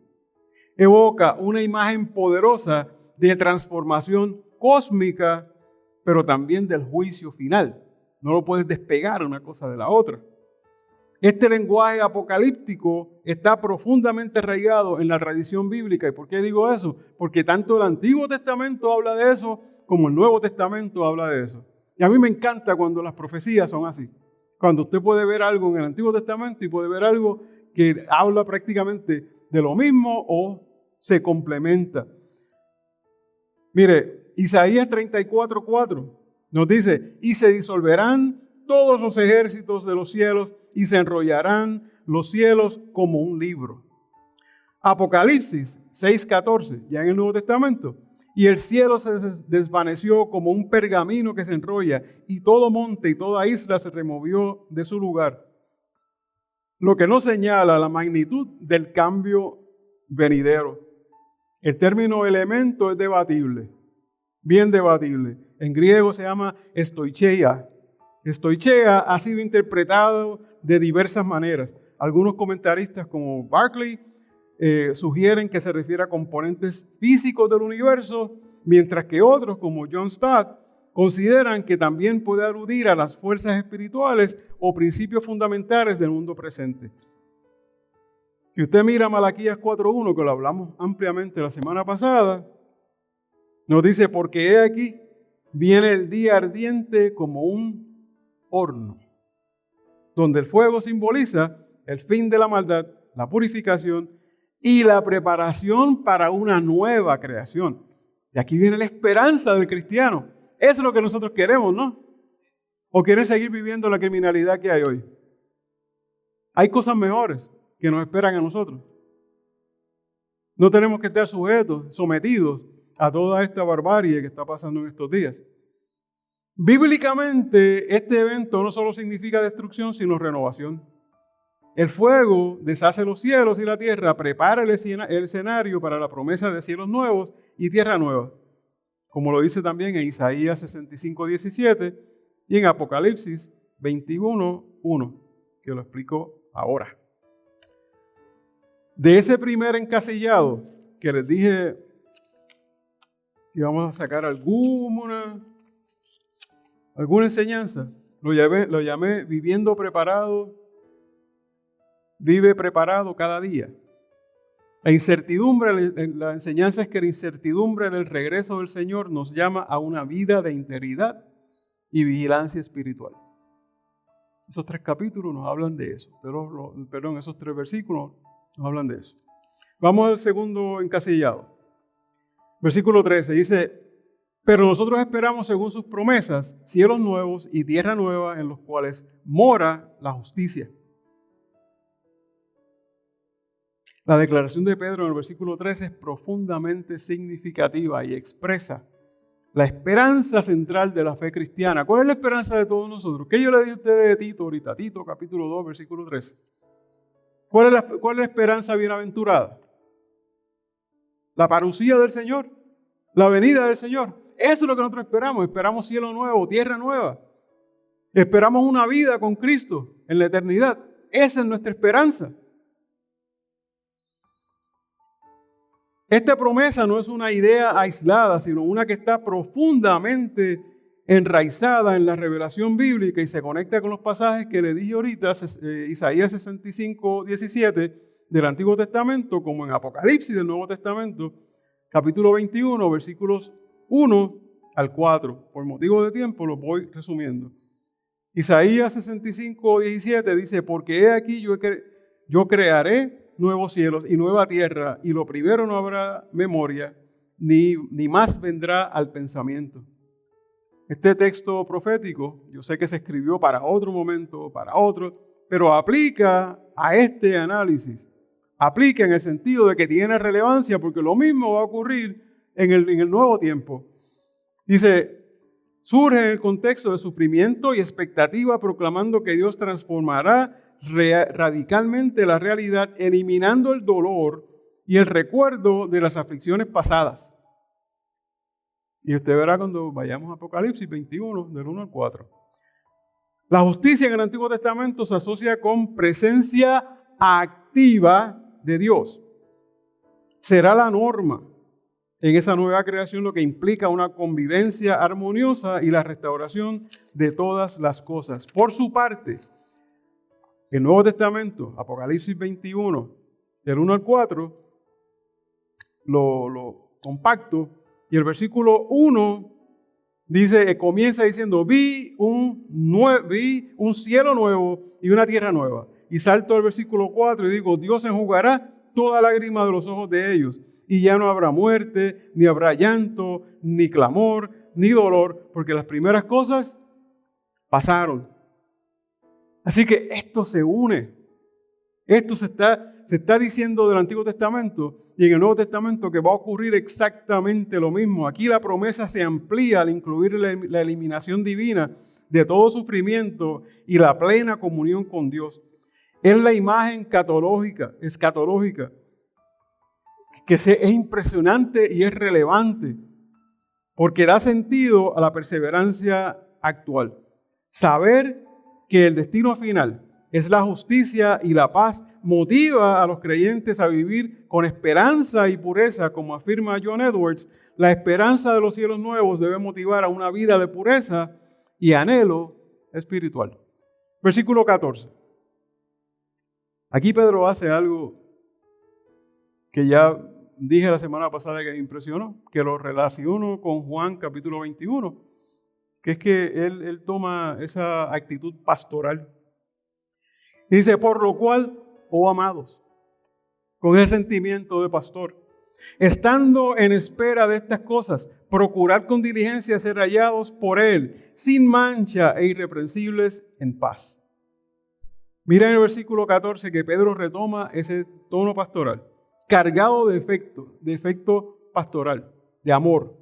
Evoca una imagen poderosa de transformación cósmica, pero también del juicio final. No lo puedes despegar una cosa de la otra. Este lenguaje apocalíptico está profundamente arraigado en la tradición bíblica. ¿Y por qué digo eso? Porque tanto el Antiguo Testamento habla de eso, como el Nuevo Testamento habla de eso. Y a mí me encanta cuando las profecías son así. Cuando usted puede ver algo en el Antiguo Testamento y puede ver algo que habla prácticamente de lo mismo o se complementa. Mire, Isaías 34:4 nos dice, y se disolverán todos los ejércitos de los cielos y se enrollarán los cielos como un libro. Apocalipsis 6:14, ya en el Nuevo Testamento, y el cielo se desvaneció como un pergamino que se enrolla, y todo monte y toda isla se removió de su lugar. Lo que nos señala la magnitud del cambio venidero. El término elemento es debatible, bien debatible. En griego se llama estoicheia. Estoicheia ha sido interpretado de diversas maneras. Algunos comentaristas como Barclay sugieren que se refiere a componentes físicos del universo, mientras que otros como John Stott consideran que también puede aludir a las fuerzas espirituales o principios fundamentales del mundo presente. Si usted mira Malaquías 4.1, que lo hablamos ampliamente la semana pasada, nos dice, porque he aquí, viene el día ardiente como un horno, donde el fuego simboliza el fin de la maldad, la purificación y la preparación para una nueva creación. Y aquí viene la esperanza del cristiano. Eso es lo que nosotros queremos, ¿no? ¿O quieren seguir viviendo la criminalidad que hay hoy? Hay cosas mejores que nos esperan a nosotros. No tenemos que estar sometidos a toda esta barbarie que está pasando en estos días. Bíblicamente, este evento no solo significa destrucción, sino renovación. El fuego deshace los cielos y la tierra, prepara el escenario para la promesa de cielos nuevos y tierra nueva, como lo dice también en Isaías 65:17 y en Apocalipsis 21:1, que lo explico ahora. De ese primer encasillado que les dije que vamos a sacar alguna enseñanza, lo llamé viviendo preparado, vive preparado cada día. La enseñanza es que la incertidumbre del regreso del Señor nos llama a una vida de integridad y vigilancia espiritual. Esos 3 capítulos nos hablan de eso, esos 3 versículos nos hablan de eso. Vamos al segundo encasillado. Versículo 13 dice, pero nosotros esperamos según sus promesas cielos nuevos y tierra nueva en los cuales mora la justicia. La declaración de Pedro en el versículo 13 es profundamente significativa y expresa la esperanza central de la fe cristiana. ¿Cuál es la esperanza de todos nosotros? ¿Qué yo le dije a ustedes de Tito ahorita? Tito capítulo 2, versículo 13. ¿Cuál es la esperanza bienaventurada? La parucía del Señor, la venida del Señor. Eso es lo que nosotros esperamos. Esperamos cielo nuevo, tierra nueva. Esperamos una vida con Cristo en la eternidad. Esa es nuestra esperanza. Esta promesa no es una idea aislada, sino una que está profundamente enraizada en la revelación bíblica y se conecta con los pasajes que le dije ahorita, Isaías 65:17 del Antiguo Testamento, como en Apocalipsis del Nuevo Testamento, capítulo 21, versículos 1 al 4. Por motivo de tiempo los voy resumiendo. Isaías 65:17 dice, porque he aquí yo crearé nuevos cielos y nueva tierra, y lo primero no habrá memoria, ni más vendrá al pensamiento. Este texto profético, yo sé que se escribió para otro momento, para otro, pero aplica a este análisis. Aplica en el sentido de que tiene relevancia, porque lo mismo va a ocurrir en el nuevo tiempo. Dice, surge en el contexto de sufrimiento y expectativa, proclamando que Dios transformará radicalmente la realidad, eliminando el dolor y el recuerdo de las aflicciones pasadas. Y usted verá cuando vayamos a Apocalipsis 21, del 1 al 4. La justicia en el Antiguo Testamento se asocia con presencia activa de Dios. Será la norma en esa nueva creación, lo que implica una convivencia armoniosa y la restauración de todas las cosas. Por su parte, el Nuevo Testamento, Apocalipsis 21, del 1 al 4, lo compacto, y el versículo 1 dice, comienza diciendo, vi un cielo nuevo y una tierra nueva. Y salto al versículo 4 y digo, Dios enjugará toda lágrima de los ojos de ellos, y ya no habrá muerte, ni habrá llanto, ni clamor, ni dolor, porque las primeras cosas pasaron. Así que esto se une. Esto se se está diciendo del Antiguo Testamento y en el Nuevo Testamento que va a ocurrir exactamente lo mismo. Aquí la promesa se amplía al incluir la eliminación divina de todo sufrimiento y la plena comunión con Dios. Es la imagen escatológica, que es impresionante y es relevante, porque da sentido a la perseverancia actual. Saber que el destino final es la justicia y la paz motiva a los creyentes a vivir con esperanza y pureza, como afirma John Edwards. La esperanza de los cielos nuevos debe motivar a una vida de pureza y anhelo espiritual. Versículo 14. Aquí Pedro hace algo que ya dije la semana pasada que me impresionó, que lo relaciono con Juan capítulo 21, que es que él toma esa actitud pastoral. Y dice, por lo cual, oh amados, con ese sentimiento de pastor, estando en espera de estas cosas, procurad con diligencia ser hallados por Él, sin mancha e irreprensibles en paz. Mira en el versículo 14 que Pedro retoma ese tono pastoral, cargado de efecto pastoral, de amor.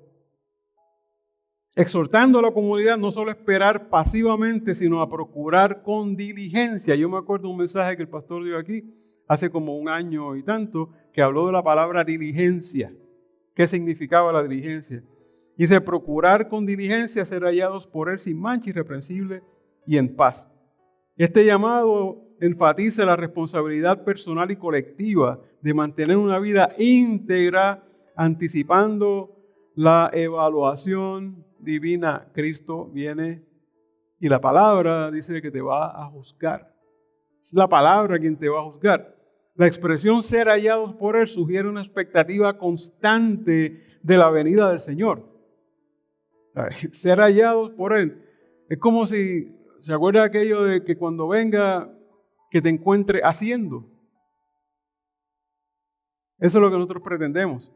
Exhortando a la comunidad no solo a esperar pasivamente, sino a procurar con diligencia. Yo me acuerdo de un mensaje que el pastor dio aquí hace como 1 año y tanto, que habló de la palabra diligencia. ¿Qué significaba la diligencia? Dice, procurar con diligencia ser hallados por Él sin mancha, irreprensible y en paz. Este llamado enfatiza la responsabilidad personal y colectiva de mantener una vida íntegra, anticipando la evaluación divina. Cristo viene y la palabra dice que te va a juzgar. Es la palabra quien te va a juzgar. La expresión ser hallados por Él sugiere una expectativa constante de la venida del Señor. Ser hallados por Él. Es como si, ¿se acuerda aquello de que cuando venga, que te encuentre haciendo? Eso es lo que nosotros pretendemos.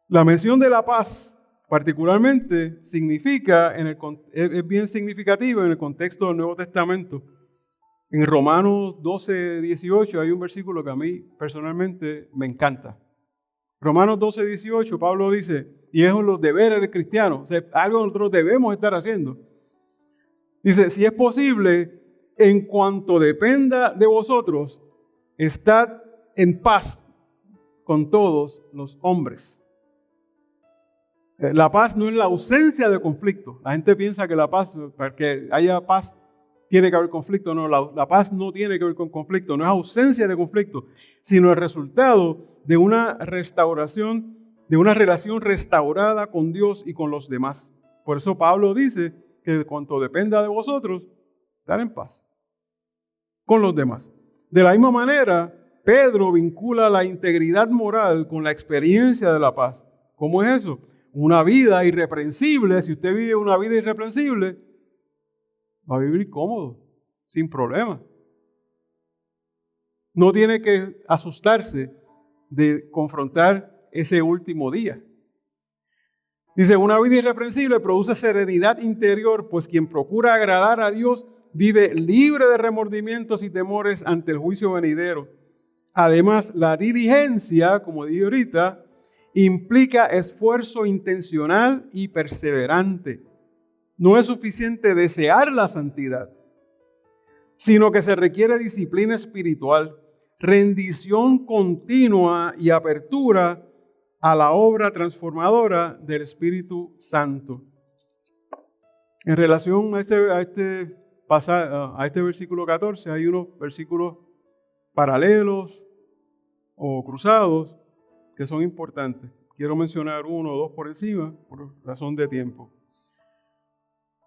La mención de la paz, particularmente, es bien significativa en el contexto del Nuevo Testamento. En Romanos 12, 18 hay un versículo que a mí personalmente me encanta. Romanos 12, 18, Pablo dice, y es los deberes del cristiano, o sea, algo que nosotros debemos estar haciendo. Dice, si es posible, en cuanto dependa de vosotros, estad en paz con todos los hombres. La paz no es la ausencia de conflicto. La gente piensa que la paz, para que haya paz, tiene que haber conflicto. No, la paz no tiene que ver con conflicto, no es ausencia de conflicto, sino el resultado de una restauración, de una relación restaurada con Dios y con los demás. Por eso Pablo dice que cuanto dependa de vosotros, estar en paz con los demás. De la misma manera, Pedro vincula la integridad moral con la experiencia de la paz. ¿Cómo es eso? Una vida irreprensible. Si usted vive una vida irreprensible, va a vivir cómodo, sin problema. No tiene que asustarse de confrontar ese último día. Dice, una vida irreprensible produce serenidad interior, pues quien procura agradar a Dios vive libre de remordimientos y temores ante el juicio venidero. Además, la diligencia, como dije ahorita, implica esfuerzo intencional y perseverante. No es suficiente desear la santidad, sino que se requiere disciplina espiritual, rendición continua y apertura a la obra transformadora del Espíritu Santo. En relación a este versículo 14, hay unos versículos paralelos o cruzados que son importantes. Quiero mencionar 1 o 2 por encima, por razón de tiempo.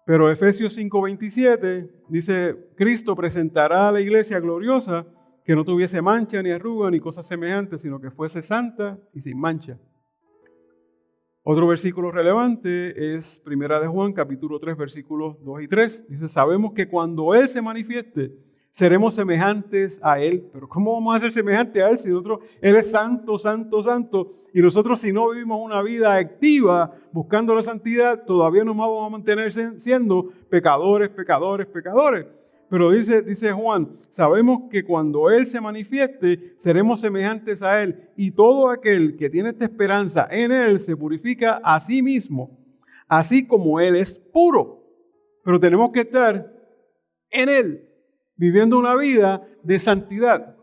Pero Efesios 5:27 dice, Cristo presentará a la iglesia gloriosa que no tuviese mancha ni arruga ni cosas semejantes, sino que fuese santa y sin mancha. Otro versículo relevante es 1 de Juan, capítulo 3, versículos 2 y 3. Dice, sabemos que cuando Él se manifieste, seremos semejantes a Él. Pero ¿cómo vamos a ser semejantes a Él si Él es santo, santo, santo? Y nosotros, si no vivimos una vida activa buscando la santidad, todavía nos vamos a mantener siendo pecadores, pecadores, pecadores. Pero dice Juan, sabemos que cuando Él se manifieste, seremos semejantes a Él. Y todo aquel que tiene esta esperanza en Él se purifica a sí mismo, así como Él es puro. Pero tenemos que estar en Él, viviendo una vida de santidad.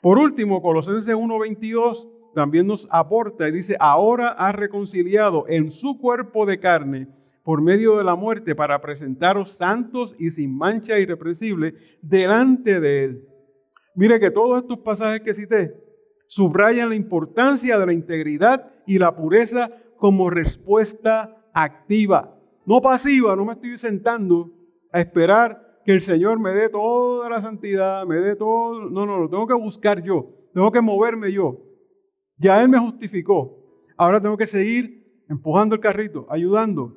Por último, Colosenses 1:22 también nos aporta y dice, ahora ha reconciliado en su cuerpo de carne por medio de la muerte para presentaros santos y sin mancha irreprensible delante de Él. Mire que todos estos pasajes que cité subrayan la importancia de la integridad y la pureza como respuesta activa, no pasiva. No me estoy sentando a esperar que el Señor me dé toda la santidad, me dé todo. No, lo tengo que buscar yo, tengo que moverme yo. Ya Él me justificó. Ahora tengo que seguir empujando el carrito, ayudando.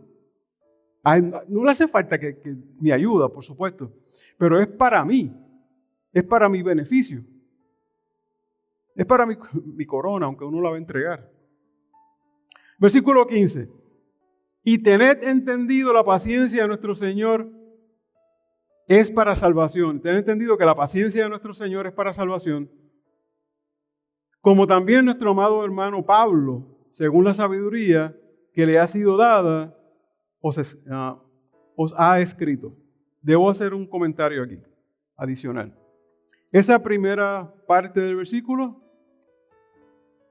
No le hace falta que me ayuda, por supuesto, pero es para mí, es para mi beneficio, es para mi corona, aunque uno la va a entregar. Versículo 15. Y tened entendido la paciencia de nuestro Señor es para salvación. Tened entendido que la paciencia de nuestro Señor es para salvación. Como también nuestro amado hermano Pablo, según la sabiduría que le ha sido dada, os ha escrito. Debo hacer un comentario aquí, adicional. Esa primera parte del versículo,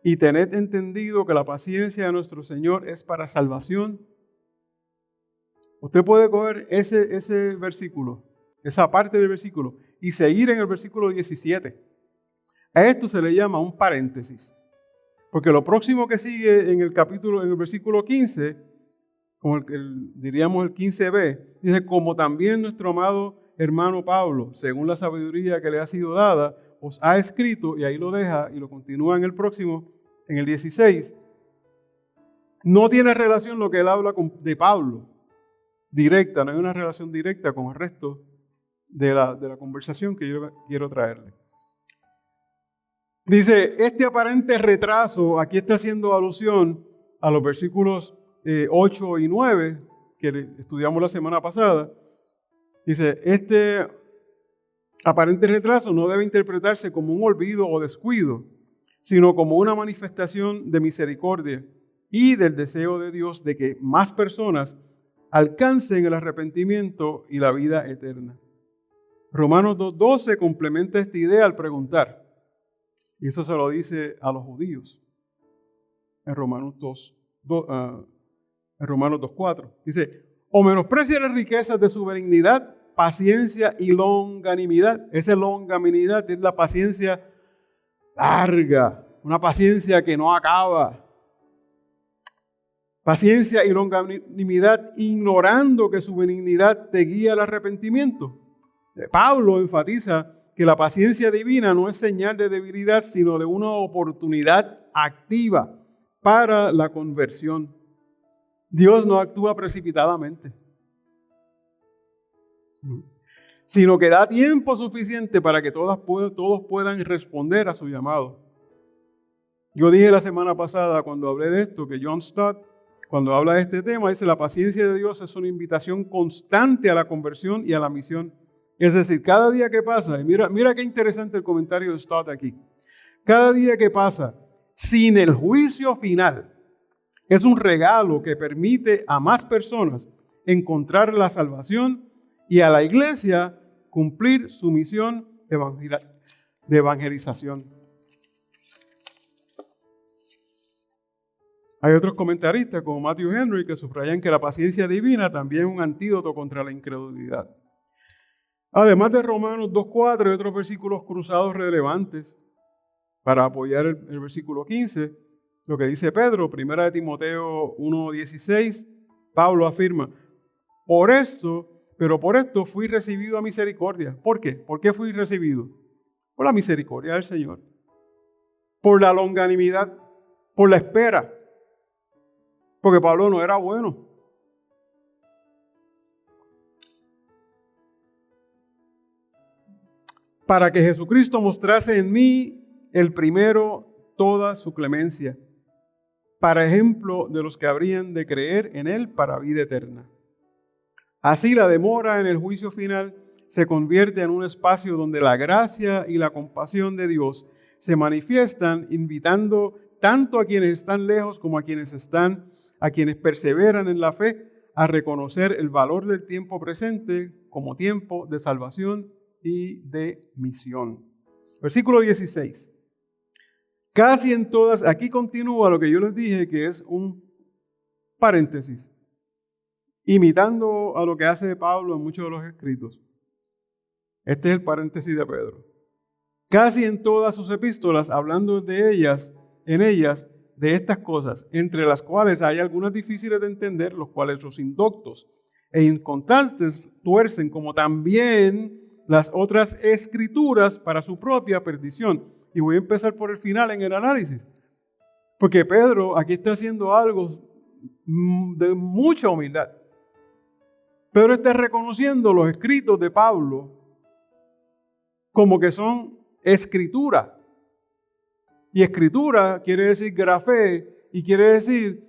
y tened entendido que la paciencia de nuestro Señor es para salvación. Usted puede coger ese versículo, esa parte del versículo, y seguir en el versículo 17. A esto se le llama un paréntesis, porque lo próximo que sigue en el versículo 15, como diríamos el 15b, dice, como también nuestro amado hermano Pablo, según la sabiduría que le ha sido dada, os ha escrito, y ahí lo deja y lo continúa en el próximo, en el 16. No tiene relación lo que él habla de Pablo, directa, no hay una relación directa con el resto de la conversación que yo quiero traerle. Dice, este aparente retraso, aquí está haciendo alusión a los versículos 8 y 9 que estudiamos la semana pasada. Dice, este aparente retraso no debe interpretarse como un olvido o descuido, sino como una manifestación de misericordia y del deseo de Dios de que más personas alcancen el arrepentimiento y la vida eterna. Romanos 2:12 complementa esta idea al preguntar, y eso se lo dice a los judíos en Romanos 2:4. Dice, o menosprecia las riquezas de su benignidad, paciencia y longanimidad. Esa longanimidad es la paciencia larga, una paciencia que no acaba. Paciencia y longanimidad, ignorando que su benignidad te guía al arrepentimiento. Pablo enfatiza que la paciencia divina no es señal de debilidad, sino de una oportunidad activa para la conversión. Dios no actúa precipitadamente, sino que da tiempo suficiente para que todos puedan responder a su llamado. Yo dije la semana pasada, cuando hablé de esto, que John Stott, cuando habla de este tema, dice, la paciencia de Dios es una invitación constante a la conversión y a la misión. Es decir, cada día que pasa, y mira qué interesante el comentario de Stott aquí, cada día que pasa sin el juicio final, es un regalo que permite a más personas encontrar la salvación y a la iglesia cumplir su misión de evangelización. Hay otros comentaristas como Matthew Henry que subrayan que la paciencia divina también es un antídoto contra la incredulidad. Además de Romanos 2:4 y otros versículos cruzados relevantes para apoyar el versículo 15, lo que dice Pedro, 1 Timoteo 1:16, Pablo afirma, por esto fui recibido a misericordia. ¿Por qué? ¿Por qué fui recibido? Por la misericordia del Señor, por la longanimidad, por la espera, porque Pablo no era bueno. Para que Jesucristo mostrase en mí el primero toda su clemencia, para ejemplo de los que habrían de creer en Él para vida eterna. Así la demora en el juicio final se convierte en un espacio donde la gracia y la compasión de Dios se manifiestan, invitando tanto a quienes están lejos como a quienes perseveran en la fe, a reconocer el valor del tiempo presente como tiempo de salvación y de misión. Versículo 16. Casi en todas, aquí continúa lo que yo les dije, que es un paréntesis, imitando a lo que hace Pablo en muchos de los escritos. Este es el paréntesis de Pedro. Casi en todas sus epístolas, hablando en ellas, de estas cosas, entre las cuales hay algunas difíciles de entender, los cuales los indoctos e inconstantes tuercen, como también las otras escrituras para su propia perdición. Y voy a empezar por el final en el análisis, porque Pedro aquí está haciendo algo de mucha humildad. Pedro está reconociendo los escritos de Pablo como que son escritura. Y escritura quiere decir grafé y quiere decir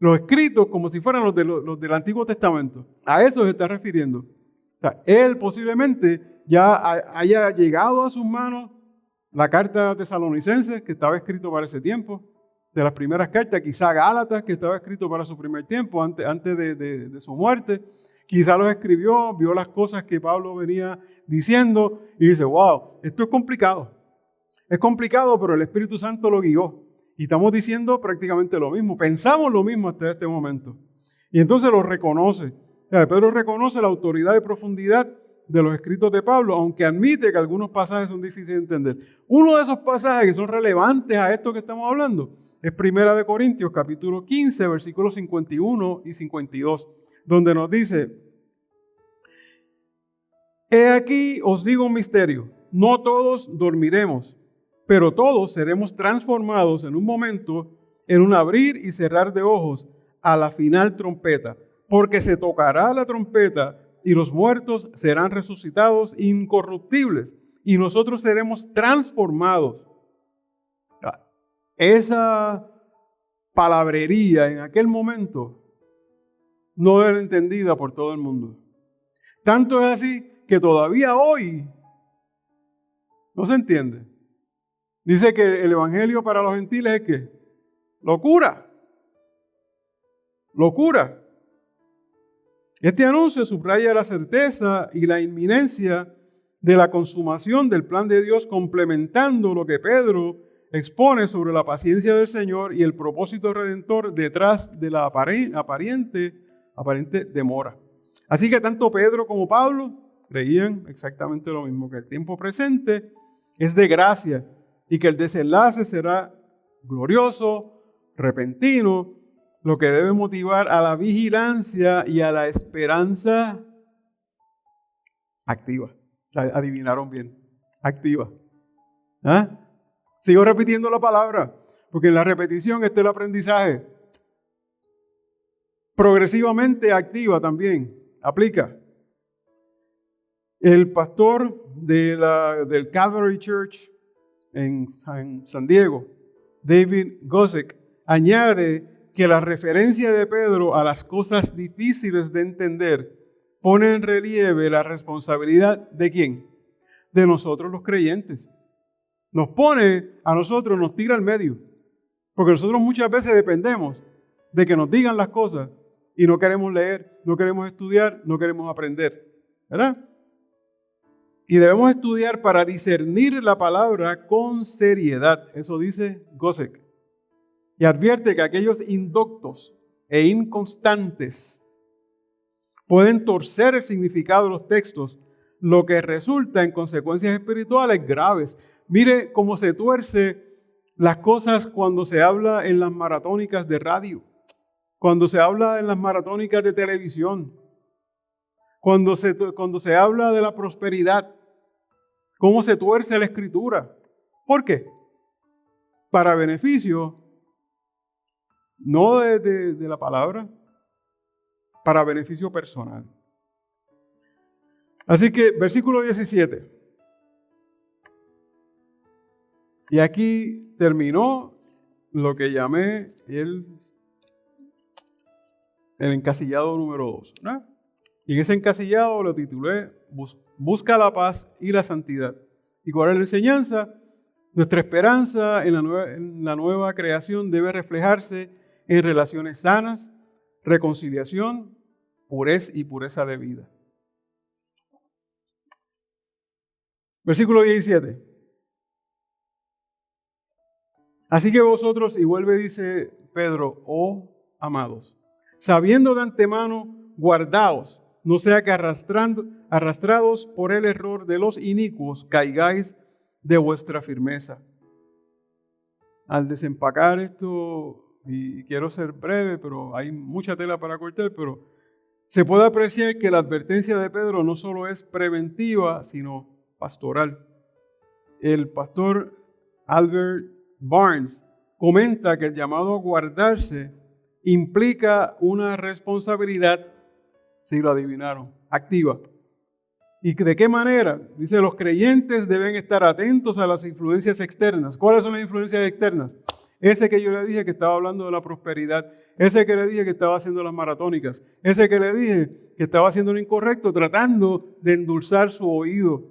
los escritos como si fueran los del Antiguo Testamento. A eso se está refiriendo. O sea, él posiblemente ya haya llegado a sus manos la carta Tesalonicenses, que estaba escrito para ese tiempo, de las primeras cartas, quizá Gálatas, que estaba escrito para su primer tiempo, antes de su muerte. Quizá los escribió, vio las cosas que Pablo venía diciendo y dice, wow, esto es complicado. Es complicado, pero el Espíritu Santo lo guió. Y estamos diciendo prácticamente lo mismo. Pensamos lo mismo hasta este momento. Y entonces lo reconoce. O sea, Pedro reconoce la autoridad y profundidad de los escritos de Pablo, aunque admite que algunos pasajes son difíciles de entender. Uno de esos pasajes que son relevantes a esto que estamos hablando es 1 Corintios, capítulo 15, versículos 51 y 52, donde nos dice, he aquí os digo un misterio, no todos dormiremos, pero todos seremos transformados en un momento, en un abrir y cerrar de ojos, a la final trompeta, porque se tocará la trompeta y los muertos serán resucitados incorruptibles y nosotros seremos transformados. Esa palabrería en aquel momento no era entendida por todo el mundo. Tanto es así que todavía hoy no se entiende. Dice que el evangelio para los gentiles es que locura. Locura. Este anuncio subraya la certeza y la inminencia de la consumación del plan de Dios, complementando lo que Pedro expone sobre la paciencia del Señor y el propósito redentor detrás de la aparente demora. Así que tanto Pedro como Pablo creían exactamente lo mismo, que el tiempo presente es de gracia y que el desenlace será glorioso, repentino, lo que debe motivar a la vigilancia y a la esperanza activa. Adivinaron bien, activa. ¿Ah? Sigo repitiendo la palabra, porque en la repetición está el aprendizaje. Progresivamente activa también, aplica. El pastor del Calvary Church en San Diego, David Guzik, añade que la referencia de Pedro a las cosas difíciles de entender pone en relieve la responsabilidad ¿de quién? De nosotros los creyentes. Nos pone a nosotros, nos tira al medio, porque nosotros muchas veces dependemos de que nos digan las cosas y no queremos leer, no queremos estudiar, no queremos aprender, ¿verdad? Y debemos estudiar para discernir la palabra con seriedad. Eso dice Guzik. Y advierte que aquellos indoctos e inconstantes pueden torcer el significado de los textos, lo que resulta en consecuencias espirituales graves. Mire cómo se tuerce las cosas cuando se habla en las maratónicas de radio, cuando se habla en las maratónicas de televisión, cuando se habla de la prosperidad, cómo se tuerce la escritura. ¿Por qué? Para beneficio no de la palabra, para beneficio personal. Así que, versículo 17. Y aquí terminó lo que llamé el encasillado número 2, ¿no? Y en ese encasillado lo titulé Busca la paz y la santidad. ¿Y cuál es la enseñanza? Nuestra esperanza en la nueva creación debe reflejarse en relaciones sanas, reconciliación, pureza de vida. Versículo 17. Así que vosotros, y vuelve dice Pedro, oh amados, sabiendo de antemano, guardaos, no sea que arrastrados por el error de los inicuos, caigáis de vuestra firmeza. Al desempacar esto, y quiero ser breve, pero hay mucha tela para cortar, pero se puede apreciar que la advertencia de Pedro no solo es preventiva, sino pastoral. El pastor Albert Barnes comenta que el llamado a guardarse implica una responsabilidad, si lo adivinaron, activa. ¿Y de qué manera? Dice, los creyentes deben estar atentos a las influencias externas. ¿Cuáles son las influencias externas? Ese que yo le dije que estaba hablando de la prosperidad, ese que le dije que estaba haciendo las maratónicas, ese que le dije que estaba haciendo lo incorrecto, tratando de endulzar su oído.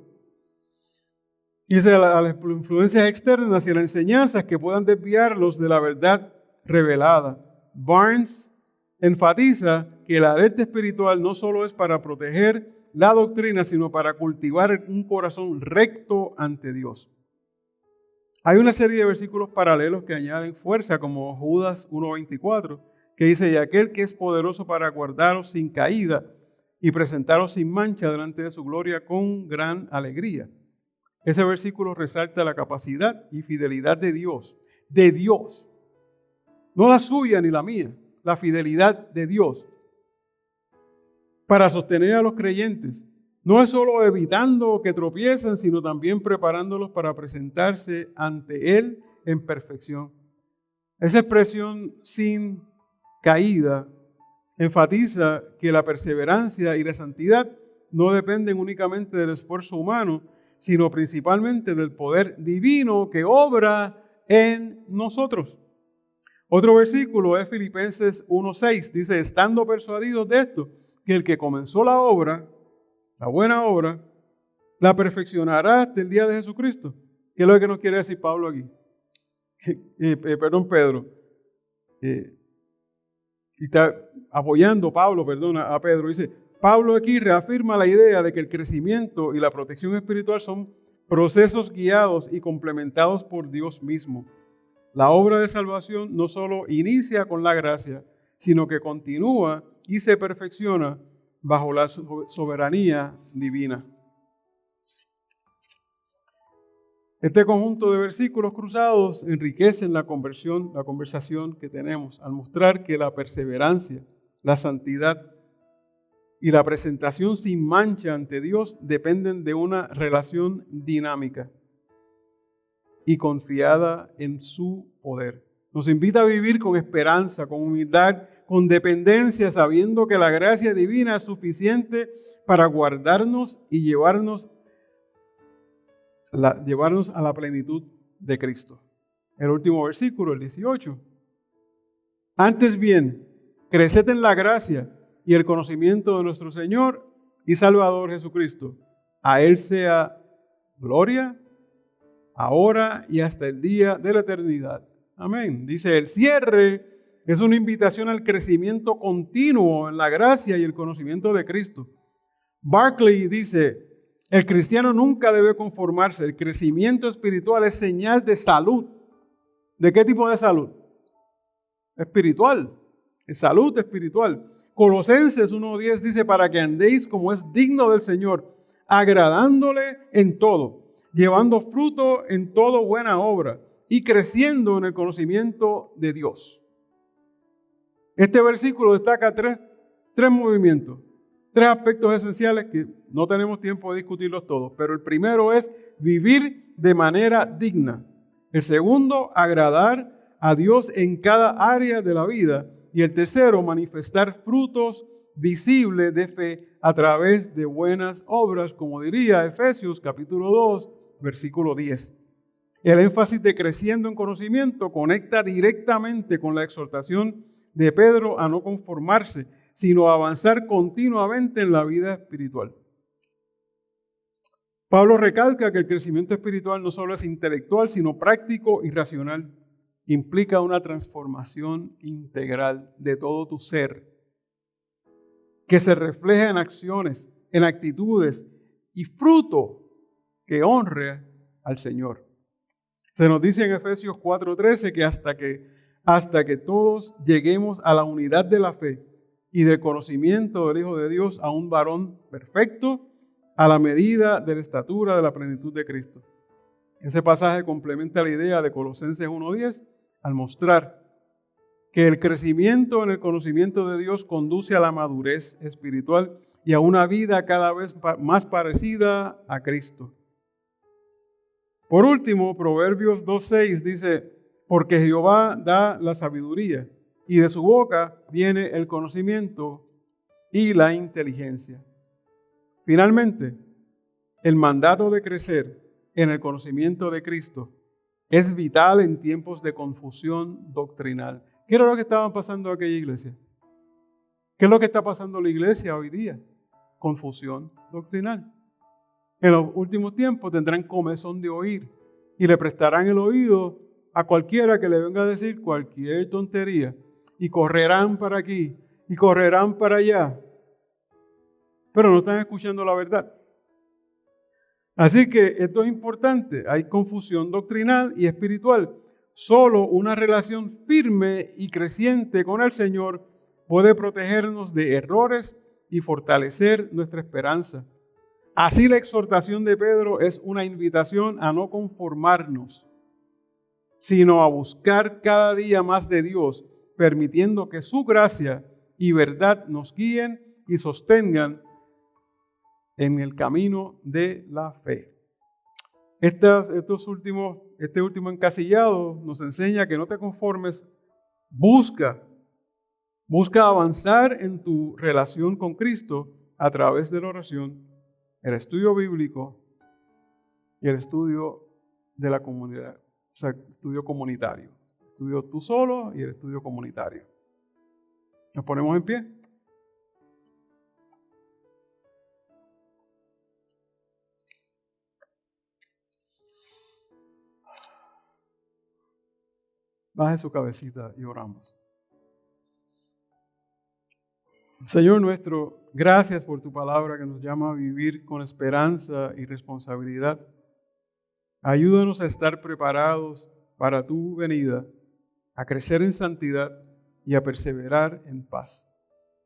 Dice, a las influencias externas y a las enseñanzas que puedan desviarlos de la verdad revelada. Barnes enfatiza que la alerta espiritual no solo es para proteger la doctrina, sino para cultivar un corazón recto ante Dios. Hay una serie de versículos paralelos que añaden fuerza, como Judas 1:24, que dice, y aquel que es poderoso para guardaros sin caída y presentaros sin mancha delante de su gloria con gran alegría. Ese versículo resalta la capacidad y fidelidad de Dios, no la suya ni la mía, la fidelidad de Dios para sostener a los creyentes. No es solo evitando que tropiecen, sino también preparándolos para presentarse ante Él en perfección. Esa expresión sin caída enfatiza que la perseverancia y la santidad no dependen únicamente del esfuerzo humano, sino principalmente del poder divino que obra en nosotros. Otro versículo es Filipenses 1:6. Dice, estando persuadidos de esto, que el que comenzó la obra, la buena obra, la perfeccionará hasta el día de Jesucristo. ¿Qué es lo que nos quiere decir Pablo aquí? Pedro. Y está apoyando a Pedro. Dice, Pablo aquí reafirma la idea de que el crecimiento y la protección espiritual son procesos guiados y complementados por Dios mismo. La obra de salvación no solo inicia con la gracia, sino que continúa y se perfecciona bajo la soberanía divina. Este conjunto de versículos cruzados enriquecen la conversación que tenemos al mostrar que la perseverancia, la santidad y la presentación sin mancha ante Dios dependen de una relación dinámica y confiada en su poder. Nos invita a vivir con esperanza, con humildad, con dependencia, sabiendo que la gracia divina es suficiente para guardarnos y llevarnos a la plenitud de Cristo. El último versículo, el 18. Antes bien, creced en la gracia y el conocimiento de nuestro Señor y Salvador Jesucristo. A Él sea gloria, ahora y hasta el día de la eternidad. Amén. Dice, el cierre es una invitación al crecimiento continuo en la gracia y el conocimiento de Cristo. Barclay dice, el cristiano nunca debe conformarse. El crecimiento espiritual es señal de salud. ¿De qué tipo de salud? Espiritual. Es salud espiritual. Colosenses 1:10 dice, para que andéis como es digno del Señor, agradándole en todo, llevando fruto en toda buena obra y creciendo en el conocimiento de Dios. Este versículo destaca tres movimientos, tres aspectos esenciales que no tenemos tiempo de discutirlos todos, pero el primero es vivir de manera digna. El segundo, agradar a Dios en cada área de la vida. Y el tercero, manifestar frutos visibles de fe a través de buenas obras, como diría Efesios capítulo 2, versículo 10. El énfasis de creciendo en conocimiento conecta directamente con la exhortación de Pedro a no conformarse, sino avanzar continuamente en la vida espiritual. Pablo recalca que el crecimiento espiritual no solo es intelectual, sino práctico y racional. Implica una transformación integral de todo tu ser, que se refleja en acciones, en actitudes y fruto que honre al Señor. Se nos dice en Efesios 4:13 que hasta que todos lleguemos a la unidad de la fe y del conocimiento del Hijo de Dios, a un varón perfecto, a la medida de la estatura de la plenitud de Cristo. Ese pasaje complementa la idea de Colosenses 1:10 al mostrar que el crecimiento en el conocimiento de Dios conduce a la madurez espiritual y a una vida cada vez más parecida a Cristo. Por último, Proverbios 2:6 dice, porque Jehová da la sabiduría y de su boca viene el conocimiento y la inteligencia. Finalmente, el mandato de crecer en el conocimiento de Cristo es vital en tiempos de confusión doctrinal. ¿Qué era lo que estaba pasando en aquella iglesia? ¿Qué es lo que está pasando en la iglesia hoy día? Confusión doctrinal. En los últimos tiempos tendrán comezón de oír y le prestarán el oído a cualquiera que le venga a decir cualquier tontería y correrán para aquí y correrán para allá, pero no están escuchando la verdad. Así que esto es importante. Hay confusión doctrinal y espiritual. Solo una relación firme y creciente con el Señor puede protegernos de errores y fortalecer nuestra esperanza. Así la exhortación de Pedro es una invitación a no conformarnos, sino a buscar cada día más de Dios, permitiendo que su gracia y verdad nos guíen y sostengan en el camino de la fe. Este último encasillado nos enseña que no te conformes, busca avanzar en tu relación con Cristo a través de la oración, el estudio bíblico y el estudio de la comunidad, o sea, estudio comunitario. Estudio tú solo y el estudio comunitario. ¿Nos ponemos en pie? Baje su cabecita y oramos. Señor nuestro, gracias por tu palabra que nos llama a vivir con esperanza y responsabilidad. Ayúdanos a estar preparados para tu venida, a crecer en santidad y a perseverar en paz.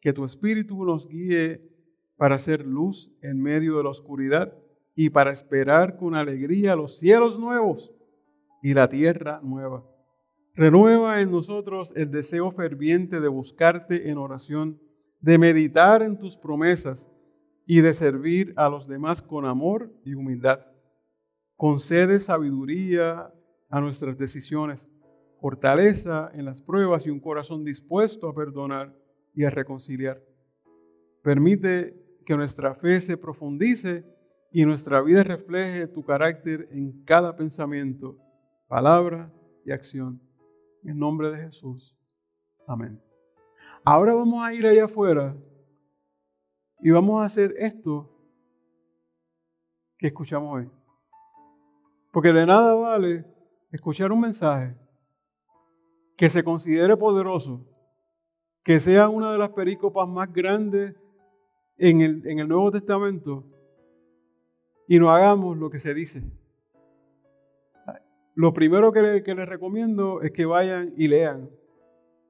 Que tu Espíritu nos guíe para hacer luz en medio de la oscuridad y para esperar con alegría los cielos nuevos y la tierra nueva. Renueva en nosotros el deseo ferviente de buscarte en oración, de meditar en tus promesas y de servir a los demás con amor y humildad. Concede sabiduría a nuestras decisiones, fortaleza en las pruebas y un corazón dispuesto a perdonar y a reconciliar. Permite que nuestra fe se profundice y nuestra vida refleje tu carácter en cada pensamiento, palabra y acción. En nombre de Jesús. Amén. Ahora vamos a ir allá afuera y vamos a hacer esto que escuchamos hoy. Porque de nada vale escuchar un mensaje que se considere poderoso, que sea una de las perícopas más grandes en el Nuevo Testamento y no hagamos lo que se dice. Lo primero que les recomiendo es que vayan y lean.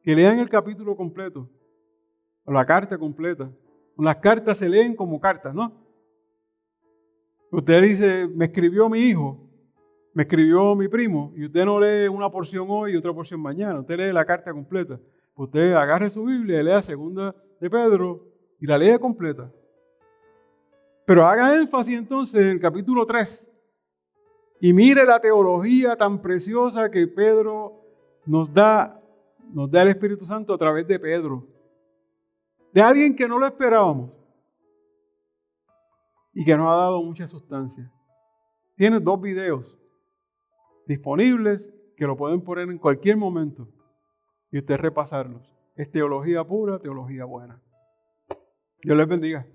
Que lean el capítulo completo, o la carta completa. Las cartas se leen como cartas, ¿no? Usted dice, me escribió mi hijo, me escribió mi primo, y usted no lee una porción hoy y otra porción mañana. Usted lee la carta completa. Usted agarre su Biblia y lea Segunda de Pedro y la lee completa. Pero haga énfasis entonces en el capítulo 3. Y mire la teología tan preciosa que Pedro nos da el Espíritu Santo a través de Pedro. De alguien que no lo esperábamos y que nos ha dado mucha sustancia. Tiene 2 videos disponibles que lo pueden poner en cualquier momento y usted repasarlos. Es teología pura, teología buena. Dios les bendiga.